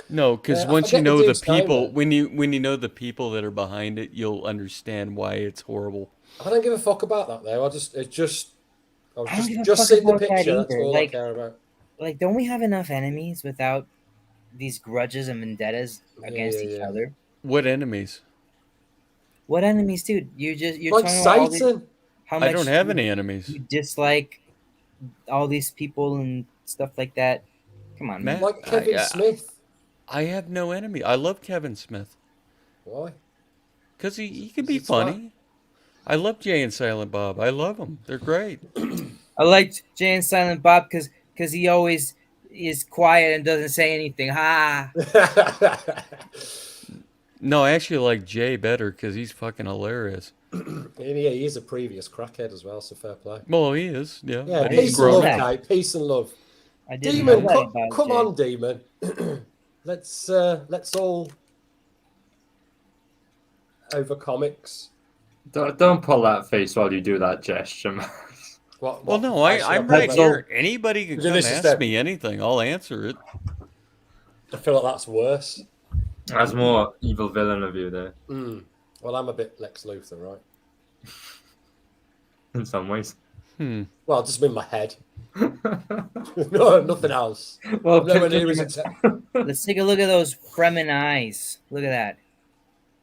Speaker 9: No, because once you know the people, when you know the people that are behind it, you'll understand why it's horrible.
Speaker 5: I don't give a fuck about that though. I was just seeing the picture. That's all I care about.
Speaker 4: Don't we have enough enemies without these grudges and vendettas against each other?
Speaker 9: What enemies?
Speaker 4: What enemies, dude? You're
Speaker 5: like
Speaker 4: talking about
Speaker 5: Satan.
Speaker 4: How much
Speaker 9: I don't have any enemies.
Speaker 4: You dislike all these people and stuff like that. Come on,
Speaker 9: Matt,
Speaker 5: Like Kevin Smith.
Speaker 9: I have no enemy. I love Kevin Smith.
Speaker 5: Why?
Speaker 9: Because he can be funny. I love Jay and Silent Bob. I love them. They're great.
Speaker 4: I liked Jay and Silent Bob because he always is quiet and doesn't say anything. Ha!
Speaker 9: No, I actually like Jay better because he's fucking hilarious.
Speaker 5: Yeah, he is a previous crackhead as well, so fair play.
Speaker 9: Well, he is, yeah.
Speaker 5: Yeah,
Speaker 9: But
Speaker 5: peace
Speaker 9: he's
Speaker 5: and
Speaker 9: grown
Speaker 5: love,
Speaker 9: up.
Speaker 5: Kate. Peace and love.
Speaker 4: I didn't know
Speaker 5: Demon,
Speaker 4: that about
Speaker 5: come
Speaker 4: Jay.
Speaker 5: on, Demon. let's all over comics.
Speaker 6: Don't pull that face while you do that gesture, man.
Speaker 9: Well, no, I'm right here. Anybody can come ask me anything. I'll answer it.
Speaker 5: I feel like that's worse.
Speaker 6: That's more evil villain of you there.
Speaker 5: Well, I'm a bit Lex Luthor, right?
Speaker 6: In some ways.
Speaker 5: Well, just in my head. No, nothing else.
Speaker 6: Well,
Speaker 4: let's take a look at those Fremen eyes. Look at that.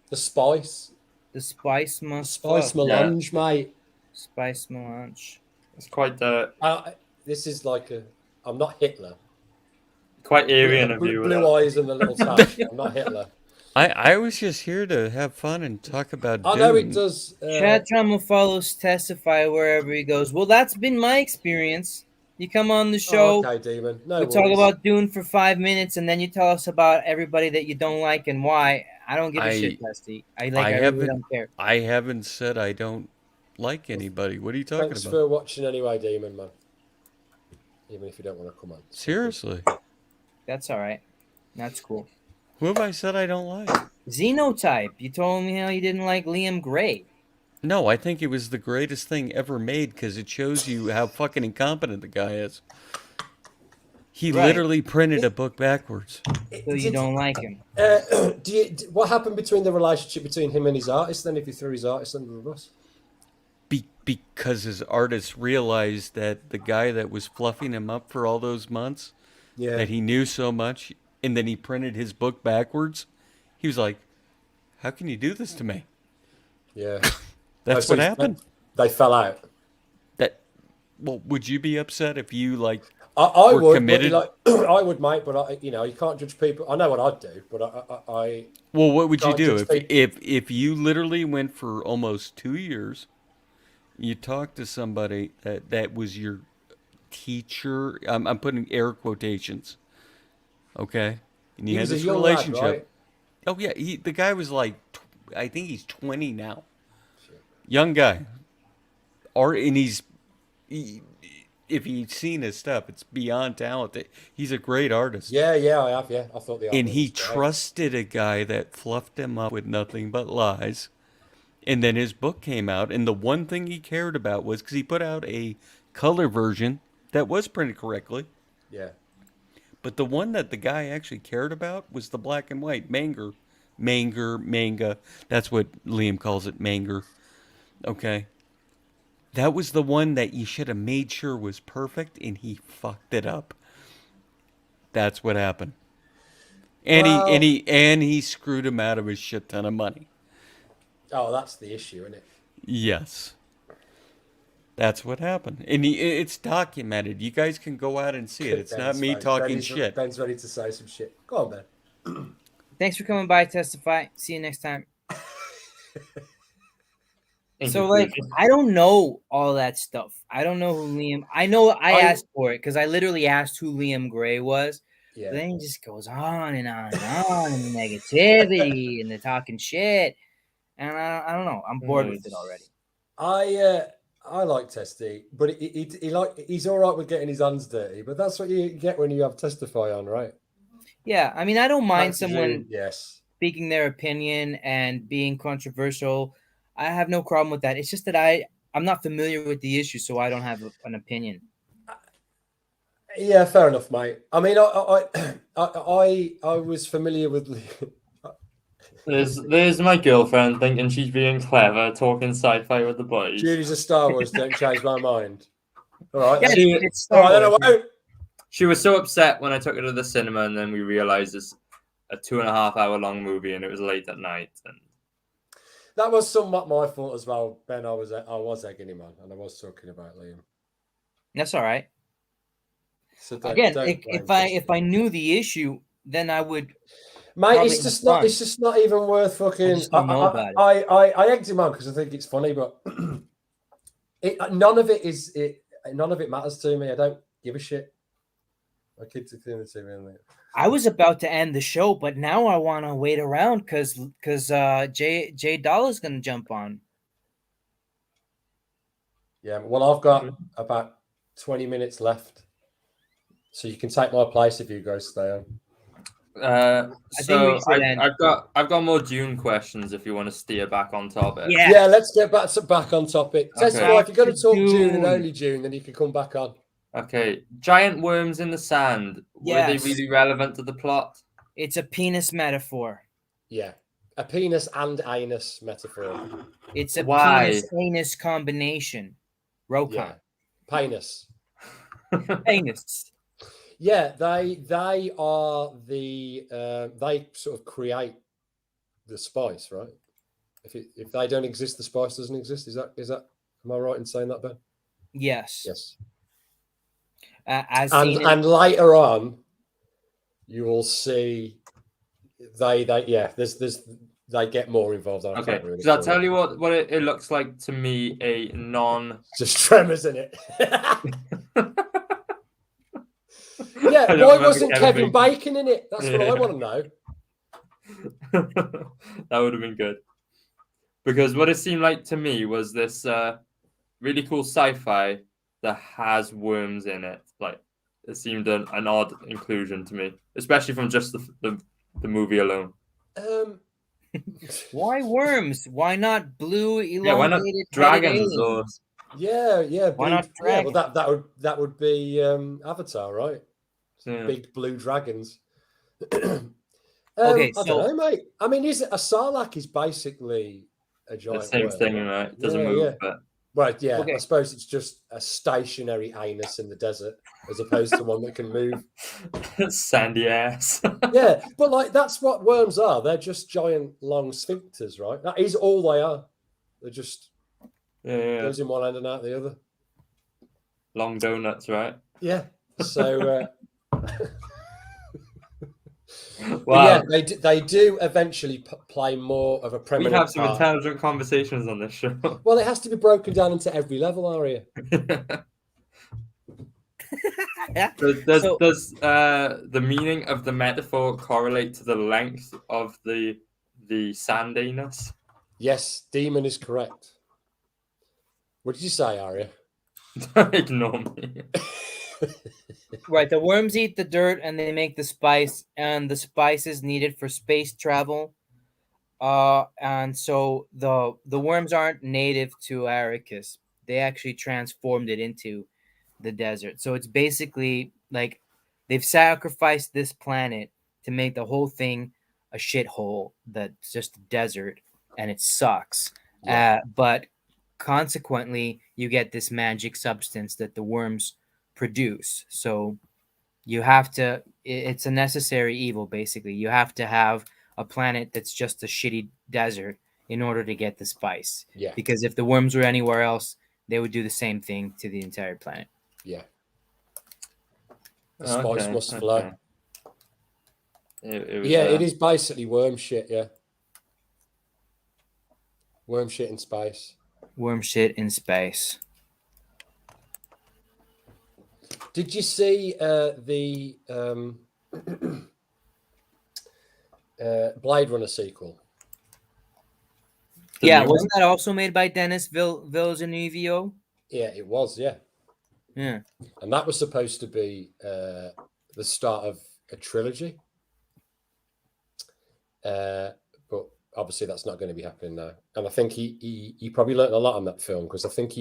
Speaker 5: The spice.
Speaker 4: The spice must.
Speaker 5: Spice melange, mate.
Speaker 4: Spice melange.
Speaker 6: It's quite
Speaker 5: this is like I'm not Hitler.
Speaker 6: Quite Aryan of you.
Speaker 5: Blue eyes and a little tash. I'm not Hitler.
Speaker 9: I was just here to have fun and talk about
Speaker 5: I know it does.
Speaker 4: Chad Trauma follows Testify wherever he goes. Well, that's been my experience. You come on the show.
Speaker 5: Okay, Demon. No
Speaker 4: we talk about Dune for 5 minutes, and then you tell us about everybody that you don't like and why. I don't give a shit, Testy. I really don't care.
Speaker 9: I haven't said I don't like anybody. What are you talking
Speaker 5: Thanks
Speaker 9: about?
Speaker 5: for watching anyway, Demon, man. Even if you don't want to come on.
Speaker 9: Seriously.
Speaker 4: That's all right. That's cool.
Speaker 9: Who have I said I don't like?
Speaker 4: Xenotype. You told me how you didn't like Liam Gray.
Speaker 9: No, I think it was the greatest thing ever made because it shows you how fucking incompetent the guy is. He literally printed a book backwards.
Speaker 4: So you don't like him.
Speaker 5: What happened between the relationship between him and his artist then if he threw his artist under the bus?
Speaker 9: Because his artist realized that the guy that was fluffing him up for all those months, that he knew so much, and then he printed his book backwards, he was like, how can you do this to me?
Speaker 5: Yeah.
Speaker 9: That's what happened.
Speaker 5: They fell out.
Speaker 9: Well, would you be upset if you, like,
Speaker 5: I
Speaker 9: were
Speaker 5: would,
Speaker 9: committed?
Speaker 5: I would, mate, but you can't judge people. I know what I'd do, but I
Speaker 9: Well, what would you do
Speaker 5: if
Speaker 9: if you literally went for almost 2 years, you talked to somebody that was your teacher? I'm putting air quotations. Okay, and you had this relationship.
Speaker 5: Lad, right?
Speaker 9: Oh yeah, the guy was like, I think he's 20 now. Shit. Young guy. If you've seen his stuff, it's beyond talented. He's a great artist.
Speaker 5: Yeah, I have. Yeah, I thought the
Speaker 9: and he trusted a guy that fluffed him up with nothing but lies. And then his book came out, and the one thing he cared about was because he put out a color version that was printed correctly.
Speaker 5: Yeah.
Speaker 9: But the one that the guy actually cared about was the black and white manga. That's what Liam calls it, manga. Okay. That was the one that you should have made sure was perfect, and he fucked it up. That's what happened. And he screwed him out of a shit ton of money.
Speaker 5: Oh, that's the issue, isn't it?
Speaker 9: Yes. That's what happened. And it's documented. You guys can go out and see it. It's not me talking shit.
Speaker 5: Ben's ready to say some shit. Go on, Ben.
Speaker 4: Thanks for coming by, Testify. See you next time. So, like, I don't know all that stuff. I don't know who Liam... I know I asked for it because I literally asked who Liam Gray was. Yeah. But then he just goes on and on and on and the negativity and the talking shit. And I don't know. I'm bored with it already.
Speaker 5: I like Testy, but he's all right with getting his hands dirty. But that's what you get when you have Testify on, right?
Speaker 4: Yeah, I mean, I don't mind someone
Speaker 5: speaking
Speaker 4: their opinion and being controversial. I have no problem with that. It's just that I'm not familiar with the issue, so I don't have an opinion.
Speaker 5: Yeah, fair enough, mate. I mean, I was familiar with.
Speaker 6: There's my girlfriend thinking she's being clever, talking sci-fi with the boys.
Speaker 5: Judy's a Star Wars. Don't change my mind. All right.
Speaker 4: Yeah, it's Star Wars.
Speaker 6: She was so upset when I took her to the cinema, and then we realized it's a 2.5 hour long movie, and it was late at night. And
Speaker 5: that was somewhat my fault as well, Ben. I was egging him on, and I was talking about Liam.
Speaker 4: That's all right.
Speaker 5: So
Speaker 4: Again, if I knew the issue, then I would.
Speaker 5: Mate, it's just not. It's just not even worth fucking.
Speaker 4: I just don't know about it.
Speaker 5: I egged him on because I think it's funny, but none of it matters to me. I don't give a shit. My kids are doing the TV.
Speaker 4: I was about to end the show, but now I want to wait around because Jay Dolla's gonna jump on.
Speaker 5: Yeah, well, I've got about 20 minutes left, so you can take my place if you guys stay on.
Speaker 6: I've got more Dune questions if you want to steer back on topic.
Speaker 5: Yeah, let's get back on topic. Okay. If you're going to talk Dune and only Dune, then you can come back on.
Speaker 6: Okay, giant worms in the sand.
Speaker 4: Yes.
Speaker 6: Were they really relevant to the plot?
Speaker 4: It's a penis metaphor.
Speaker 5: Yeah, a penis and anus metaphor.
Speaker 4: It's a penis-anus combination. Rokon.
Speaker 5: Yeah. Penis.
Speaker 4: Penis.
Speaker 5: Yeah, they are the they sort of create the spice, right? If they don't exist, the spice doesn't exist. Is that? Am I right in saying that, Ben?
Speaker 4: Yes.
Speaker 5: Yes.
Speaker 4: And
Speaker 5: later on, you will see they get more involved.
Speaker 6: Okay, because I'll tell you what it looks like to me.
Speaker 5: Just tremors in it. Yeah, why wasn't Kevin Bacon in it? That's what I want to know.
Speaker 6: That would have been good. Because what it seemed like to me was this really cool sci-fi that has worms in it. Like, it seemed an odd inclusion to me, especially from just the movie alone.
Speaker 4: Why worms? Why not blue elongated?
Speaker 6: Yeah, why not dragons? Or...
Speaker 5: Yeah.
Speaker 4: Why not dragons?
Speaker 5: Yeah, well, that would be Avatar, right?
Speaker 6: Yeah.
Speaker 5: Big blue dragons.
Speaker 4: Okay,
Speaker 5: I don't know, mate. I mean, is it a sarlacc? Is basically a giant
Speaker 6: the same
Speaker 5: worm,
Speaker 6: thing, right? It doesn't move, but
Speaker 5: right, yeah.
Speaker 4: Okay.
Speaker 5: I suppose it's just a stationary anus in the desert as opposed to one that can move.
Speaker 6: Sandy ass.
Speaker 5: Yeah, but like that's what worms are. They're just giant long sphincters, right? That is all they are. They're just goes in one end and out the other.
Speaker 6: Long donuts, right?
Speaker 5: Yeah. So
Speaker 6: wow.
Speaker 5: Yeah, they do eventually play more of a prominent
Speaker 6: We have some
Speaker 5: part.
Speaker 6: intelligent conversations on this show.
Speaker 5: Well, it has to be broken down into every level, Aria.
Speaker 6: Does the meaning of the metaphor correlate to the length of the sandiness?
Speaker 5: Yes, demon is correct. What did you say, Aria?
Speaker 6: Don't ignore me.
Speaker 4: Right, the worms eat the dirt and they make the spice, and the spice is needed for space travel. And so the worms aren't native to Arrakis. They actually transformed it into the desert. So it's basically like they've sacrificed this planet to make the whole thing a shithole that's just a desert, and it sucks.
Speaker 5: Yeah.
Speaker 4: But consequently, you get this magic substance that the worms produce. So you have to, it's a necessary evil, basically. You have to have a planet that's just a shitty desert in order to get the spice.
Speaker 5: Yeah.
Speaker 4: Because if the worms were anywhere else, they would do the same thing to the entire planet.
Speaker 5: Yeah. The spice must flow. It is basically worm shit, yeah. Worm shit in space.
Speaker 4: Worm shit in space.
Speaker 5: Did you see the Blade Runner sequel?
Speaker 4: Yeah, wasn't that also made by Denis Villeneuve?
Speaker 5: Yeah, it was, yeah.
Speaker 4: Yeah.
Speaker 5: And that was supposed to be the start of a trilogy. But obviously that's not going to be happening now. And I think he probably learned a lot on that film, because I think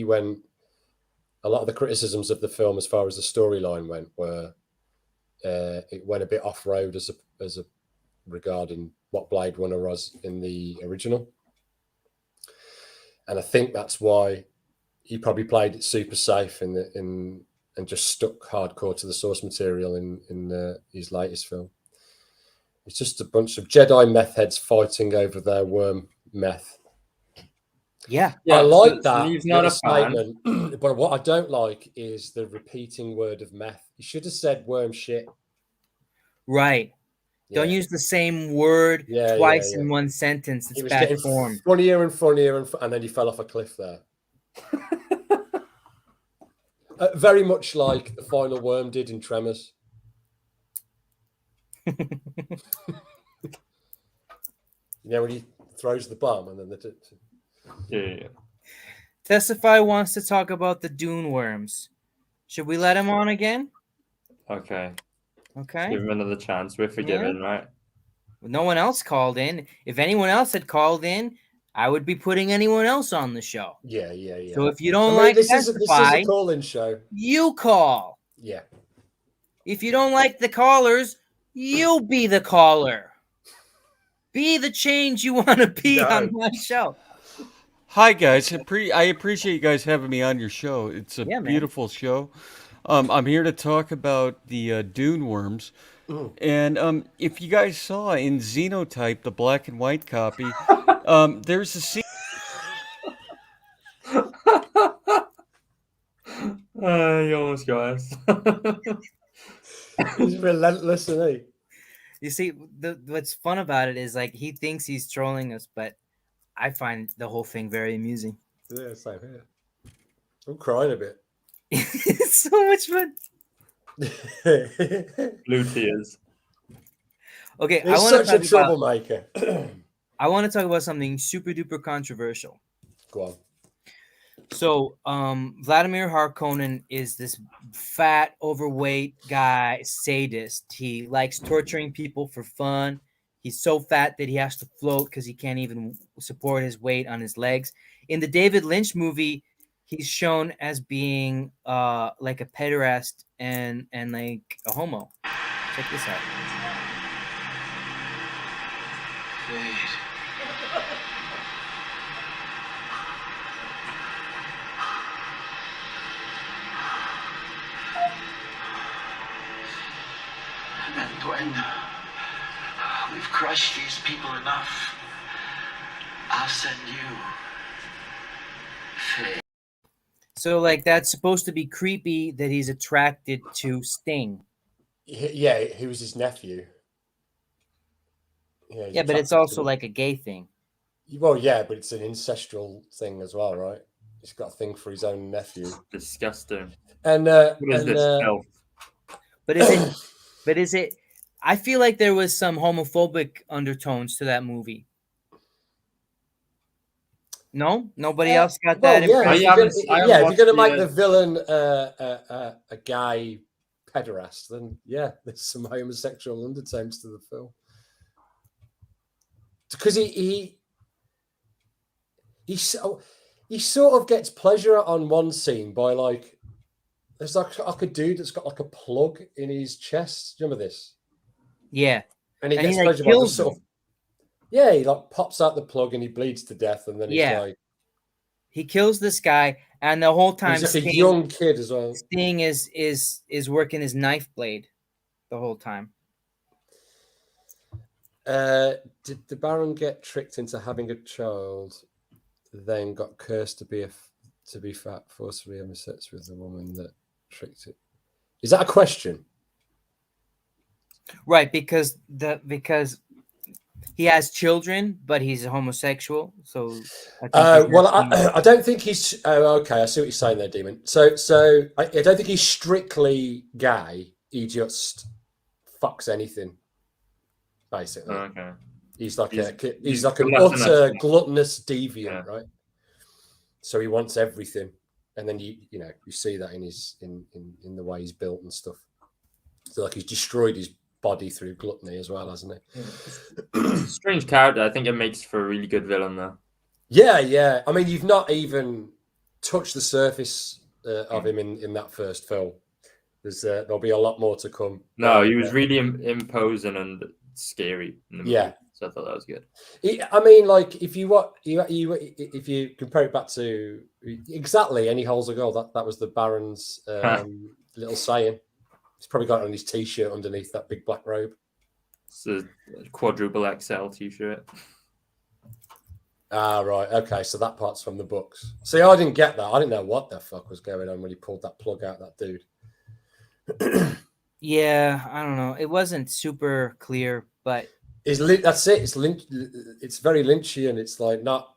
Speaker 5: a lot of the criticisms of the film as far as the storyline went were it went a bit off-road as a regarding what Blade Runner was in the original. And I think that's why he probably played it super safe and just stuck hardcore to the source material in his latest film. It's just a bunch of Jedi meth heads fighting over their worm meth.
Speaker 4: Yeah,
Speaker 5: I like that.
Speaker 6: He's not a fan.
Speaker 5: But what I don't like is the repeating word of meth You should have said worm shit.
Speaker 4: Right.
Speaker 5: Yeah.
Speaker 4: Don't use the same word twice in one sentence. It's
Speaker 5: It was
Speaker 4: bad
Speaker 5: getting
Speaker 4: form.
Speaker 5: funnier and funnier, and then he fell off a cliff there. Very much like the final worm did in Tremors. When he throws the bomb and then
Speaker 6: Yeah.
Speaker 4: Testify wants to talk about the Dune worms. Should we let him on again?
Speaker 6: Okay.
Speaker 4: Okay.
Speaker 6: Give him another chance. We're forgiven, right?
Speaker 4: No one else called in. If anyone else had called in, I would be putting anyone else on the show.
Speaker 5: Yeah.
Speaker 4: So if you don't like
Speaker 5: this is
Speaker 4: Testify,
Speaker 5: a call-in show.
Speaker 4: You call.
Speaker 5: Yeah.
Speaker 4: If you don't like the callers, you be the caller. Be the change you want to be on my show.
Speaker 9: Hi guys, I appreciate you guys having me on your show. It's a beautiful show. I'm here to talk about the Dune worms. And if you guys saw in Xenotype, the black and white copy, there's a scene.
Speaker 6: You almost got us.
Speaker 5: He's relentless, isn't he?
Speaker 4: You see, what's fun about it is like he thinks he's trolling us, but I find the whole thing very amusing.
Speaker 5: Yeah, same here. I'm crying a bit.
Speaker 4: It's so much fun.
Speaker 6: Blue tears.
Speaker 4: Okay,
Speaker 5: He's such a troublemaker.
Speaker 4: I want to talk about something super duper controversial.
Speaker 5: Go on.
Speaker 4: So, Vladimir Harkonnen is this fat, overweight guy, sadist. He likes torturing people for fun. He's so fat that he has to float because he can't even support his weight on his legs. In the David Lynch movie, he's shown as being like a pederast and like a homo. Check this out.
Speaker 7: And when we've crushed these people enough, I'll send you Faye.
Speaker 4: So, like, that's supposed to be creepy that he's attracted to Sting.
Speaker 5: Yeah, he was his nephew.
Speaker 4: Yeah, but it's also like a gay thing.
Speaker 5: Well, yeah, but it's an ancestral thing as well, right? He's got a thing for his own nephew.
Speaker 6: Disgusting.
Speaker 5: And
Speaker 6: what is this filth?
Speaker 4: But is it? I feel like there was some homophobic undertones to that movie. No, nobody else got that.
Speaker 5: Yeah, if you're gonna make the villain a gay pederast, then yeah, there's some homosexual undertones to the film. Because he sort of gets pleasure on one scene by like. There's like a dude that's got like a plug in his chest. Do you remember this?
Speaker 4: Yeah.
Speaker 5: And he gets pleasure by the sort of. Yeah, he like pops out the plug and he bleeds to death, and then he's like.
Speaker 4: He kills this guy, and the whole time
Speaker 5: he's like a young kid as well.
Speaker 4: Sting is working his knife blade the whole time.
Speaker 5: Did the Baron get tricked into having a child, then got cursed to be fat, forcefully having sex with the woman that tricked it? Is that a question?
Speaker 4: Right, because he has children, but he's a homosexual. So,
Speaker 5: I don't think he's. Oh, okay, I see what you're saying there, Demon. So I don't think he's strictly gay. He just fucks anything, basically.
Speaker 6: Okay.
Speaker 5: He's like an utter gluttonous deviant, right? So he wants everything, and then you see that in the way he's built and stuff. So like he's destroyed his body through gluttony as well, hasn't he?
Speaker 6: Strange character. I think it makes for a really good villain, though.
Speaker 5: Yeah. I mean, you've not even touched the surface of him in that first film. There'll be a lot more to come.
Speaker 6: No, he was really imposing and scary in the movie. Yeah. So I thought that was good.
Speaker 5: I mean, like if you compare it back to exactly any holes a goal, that was the Baron's little saying. He's probably got it on his t-shirt underneath that big black robe.
Speaker 6: It's a quadruple XL t-shirt.
Speaker 5: Ah, right. Okay, so that part's from the books. See, I didn't get that. I didn't know what the fuck was going on when he pulled that plug out, that dude.
Speaker 4: Yeah, I don't know. It wasn't super clear, but
Speaker 5: that's it. It's Lynch. It's very Lynchy, and it's like not.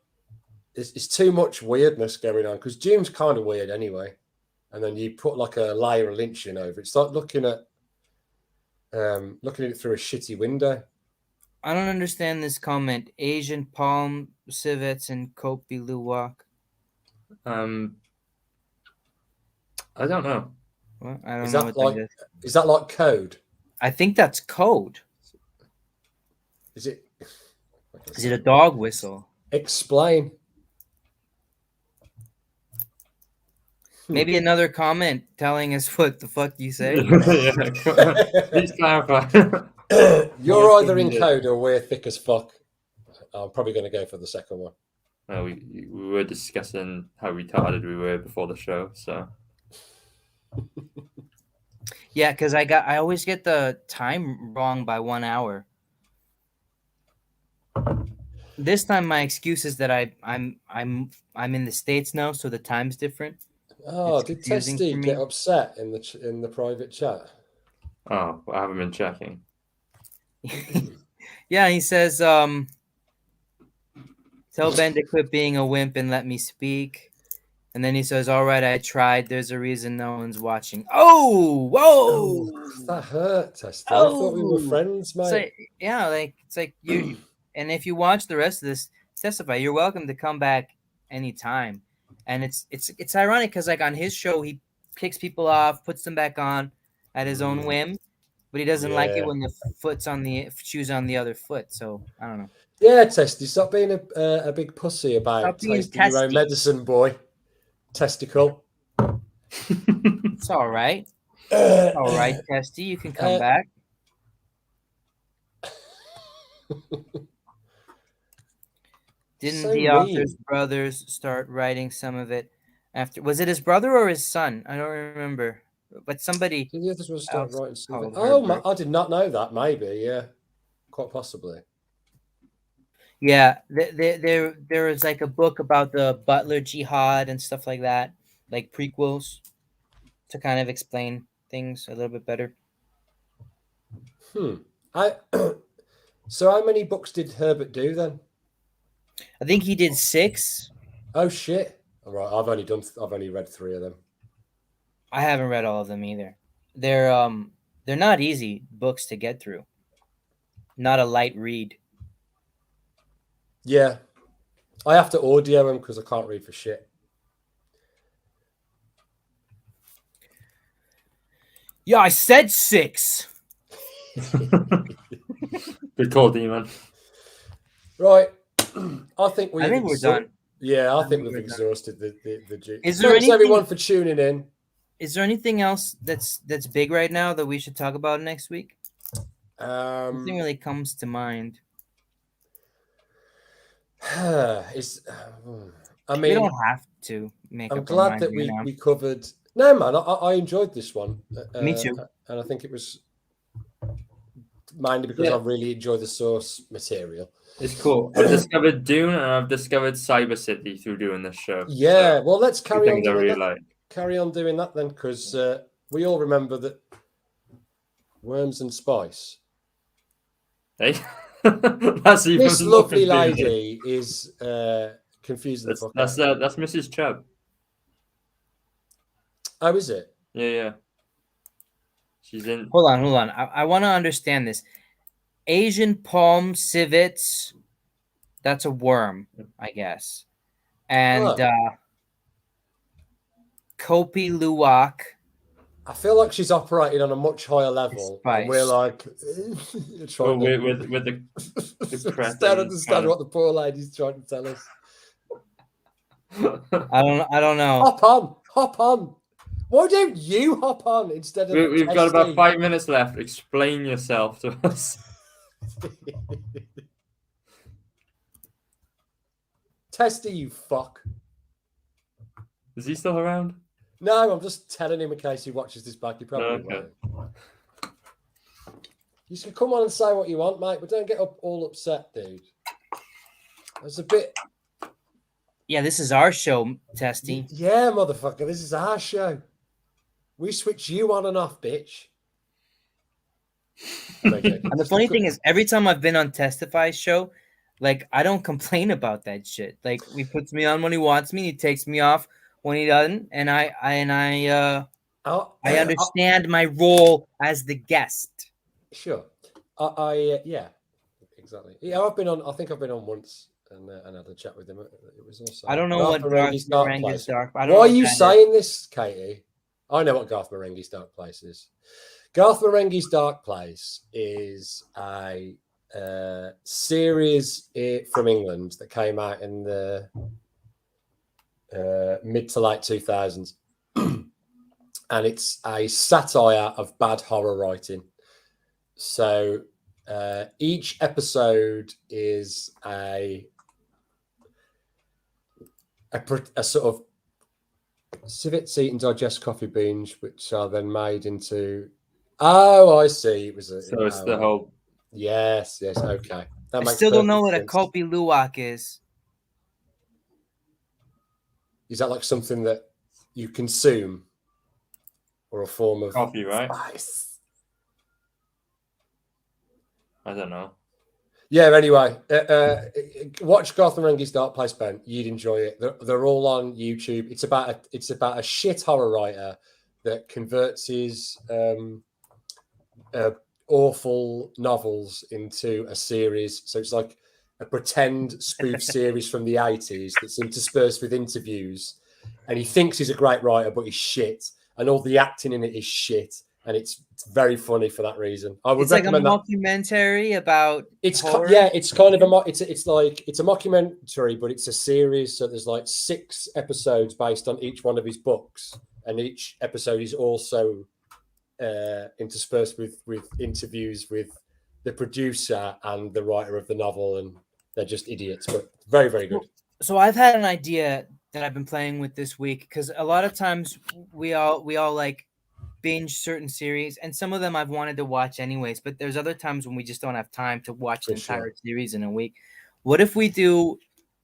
Speaker 5: It's too much weirdness going on because Dune's kind of weird anyway, and then you put like a layer of Lynch in over. It's like looking at it through a shitty window.
Speaker 4: I don't understand this comment. Asian palm civets and Kopi Luwak.
Speaker 6: I don't know.
Speaker 4: Well, I don't
Speaker 5: Is
Speaker 4: know
Speaker 5: that
Speaker 4: what
Speaker 5: like?
Speaker 4: that is.
Speaker 5: Is that like code?
Speaker 4: I think that's code.
Speaker 5: Is it?
Speaker 4: Is it a dog whistle?
Speaker 5: Explain.
Speaker 4: Maybe another comment telling us what the fuck you say.
Speaker 6: Please clarify.
Speaker 5: You're either in code or we're thick as fuck. I'm probably going to go for the second one.
Speaker 6: No, we were discussing how retarded we were before the show, so.
Speaker 4: Yeah, because I always get the time wrong by 1 hour. This time my excuse is that I'm in the States now, so the time's different.
Speaker 5: Oh,
Speaker 4: It's
Speaker 5: did
Speaker 4: confusing
Speaker 5: Testy
Speaker 4: for me.
Speaker 5: get upset in the private chat?
Speaker 6: Oh, I haven't been checking.
Speaker 4: Yeah, he says, tell Ben to quit being a wimp and let me speak. And then he says, all right, I tried. There's a reason no one's watching. Oh, whoa.
Speaker 5: That hurt, Testy. I thought we were
Speaker 4: Oh.
Speaker 5: friends, mate.
Speaker 4: It's like, yeah, like it's like you and if you watch the rest of this testify, you're welcome to come back anytime. And it's ironic because like on his show he kicks people off, puts them back on at his own whim, but he doesn't like it when the shoe's on the other foot. So I don't know.
Speaker 5: Yeah, Testy, stop being a big pussy about
Speaker 4: Stop being
Speaker 5: tasting your own
Speaker 4: testy.
Speaker 5: medicine, boy. Testicle.
Speaker 4: It's all right. All right, Testy, you can come back. Didn't
Speaker 5: So
Speaker 4: the
Speaker 5: mean.
Speaker 4: author's brothers start writing some of it after? Was it his brother or his son? I don't remember. But somebody.
Speaker 5: Did the others will start writing something?
Speaker 4: called
Speaker 5: Oh, I did not know that. Maybe, yeah, quite possibly.
Speaker 4: Yeah, there was like a book about the Butler Jihad and stuff like that, like prequels, to kind of explain things a little bit better.
Speaker 5: So how many books did Herbert do then?
Speaker 4: I think he did 6.
Speaker 5: Oh shit! All right, I've only read 3 of them.
Speaker 4: I haven't read all of them either. They're not easy books to get through. Not a light read.
Speaker 5: Yeah, I have to audio them because I can't read for shit.
Speaker 4: Yeah, I said 6.
Speaker 6: Good call, D-Man.
Speaker 5: Right, I think we're
Speaker 4: done.
Speaker 5: Yeah, I think we've exhausted the G.
Speaker 4: Is there
Speaker 5: Thanks
Speaker 4: anything,
Speaker 5: everyone for tuning in.
Speaker 4: Is there anything else that's big right now that we should talk about next week? Nothing really comes to mind.
Speaker 5: I mean,
Speaker 4: we don't have to make.
Speaker 5: I'm glad that we covered. No, man, I enjoyed this one.
Speaker 4: Me too.
Speaker 5: And I think it was mainly because I really enjoy the source material.
Speaker 6: It's cool. I've discovered Dune and I've discovered Cyber City through doing this show.
Speaker 5: Yeah, well, let's carry on
Speaker 6: I
Speaker 5: doing
Speaker 6: really
Speaker 5: that.
Speaker 6: like.
Speaker 5: Carry on doing that then, because we all remember that Worms and Spice.
Speaker 6: Hey, that's even
Speaker 5: This lovely lady is confusing the fuck
Speaker 6: that's
Speaker 5: out.
Speaker 6: That's Mrs. Chubb.
Speaker 5: Oh, is it?
Speaker 6: Yeah. She's in.
Speaker 4: Hold on. I want to understand this. Asian palm civets. That's a worm, I guess. And Kopi Luwak.
Speaker 5: I feel like she's operating on a much higher level. And we're like
Speaker 6: trying with the
Speaker 5: don't understand what the poor lady's trying to tell us.
Speaker 4: I don't know.
Speaker 5: Hop on. Why don't you hop on instead of?
Speaker 6: We've got about 5 minutes left. Explain yourself to us.
Speaker 5: Testy, you fuck.
Speaker 6: Is he still around?
Speaker 5: No, I'm just telling him in case he watches this back. He probably won't. You can come on and say what you want, mate, but don't get all upset, dude. There's a bit.
Speaker 4: Yeah, this is our show, Testy.
Speaker 5: Yeah, motherfucker, this is our show. We switch you on and off, bitch.
Speaker 4: And the funny thing is, every time I've been on Testify's show, like, I don't complain about that shit. Like, he puts me on when he wants me, he takes me off when he doesn't, and I understand my role as the guest.
Speaker 5: Sure. Yeah, exactly. Yeah, I think I've been on once and had a chat with him. It was also.
Speaker 4: I don't know what Garth Marenghi's Dark.
Speaker 5: Why are you saying this, Katie? I know what Garth Marenghi's Dark Place is. Garth Marenghi's Dark Place is a series from England that came out in the mid to late 2000s. And it's a satire of bad horror writing. So each episode is a sort of civet seat and digest coffee binge, which are then made into. Oh, I see. It was
Speaker 6: so it's the whole.
Speaker 5: Yes. Okay.
Speaker 4: I still don't know what a Kopi Luwak is.
Speaker 5: Is that like something that you consume, or a form of
Speaker 6: coffee, right?
Speaker 5: Spice?
Speaker 6: I don't know.
Speaker 5: Yeah. Anyway, watch Garth Marenghi's Dark Place, Ben. You'd enjoy it. They're all on YouTube. It's about a shit horror writer that converts his awful novels into a series. So it's like a pretend spoof series from the 80s that's interspersed with interviews. And he thinks he's a great writer, but he's shit. And all the acting in it is shit. And it's very funny for that reason. I would recommend
Speaker 4: like a mockumentary about horror.
Speaker 5: It's kind of it's a mockumentary, but it's a series. So there's like 6 episodes based on each one of his books, and each episode is also interspersed with interviews with the producer and the writer of the novel, and they're just idiots, but very, very good.
Speaker 4: So I've had an idea that I've been playing with this week, because a lot of times we all like binge certain series, and some of them I've wanted to watch anyways, but there's other times when we just don't have time to watch the entire series in a week. What if we do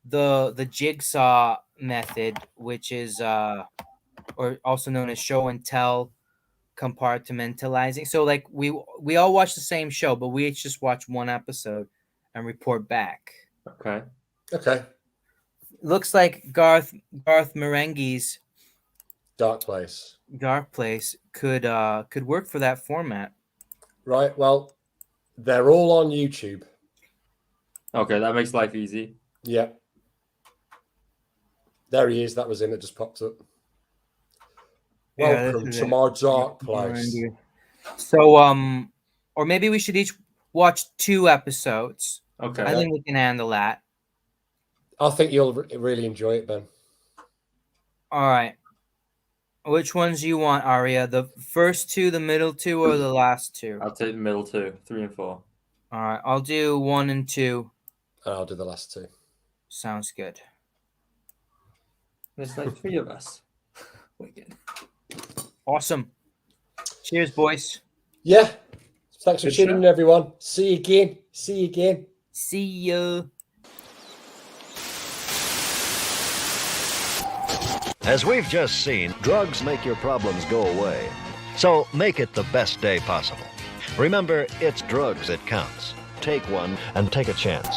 Speaker 4: the jigsaw method, which is or also known as show and tell compartmentalizing? So like we all watch the same show, but we each just watch one episode and report back.
Speaker 5: Okay.
Speaker 4: Looks like Garth Marenghi's
Speaker 5: Dark Place
Speaker 4: could work for that format.
Speaker 5: Right. Well, they're all on YouTube.
Speaker 6: Okay, that makes life easy.
Speaker 5: Yeah. There he is. That was him that just popped up. Welcome to my Dark Place.
Speaker 4: So, or maybe we should each watch 2 episodes.
Speaker 6: Okay.
Speaker 4: I think we can handle that.
Speaker 5: I think you'll really enjoy it, Ben.
Speaker 4: All right. Which ones do you want, Aria? The first 2, the middle 2, or the last 2?
Speaker 6: I'll take the middle 2, 3 and 4.
Speaker 4: All right. I'll do 1 and 2.
Speaker 5: And I'll do the last 2.
Speaker 4: Sounds good.
Speaker 6: There's like 3 of us. Wicked.
Speaker 4: Awesome. Cheers, boys.
Speaker 5: Yeah. Thanks for tuning in, everyone. See you again. See
Speaker 4: ya.
Speaker 1: As we've just seen, drugs make your problems go away. So make it the best day possible. Remember, it's drugs that counts. Take one and take a chance.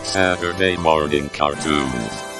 Speaker 2: Saturday morning cartoons.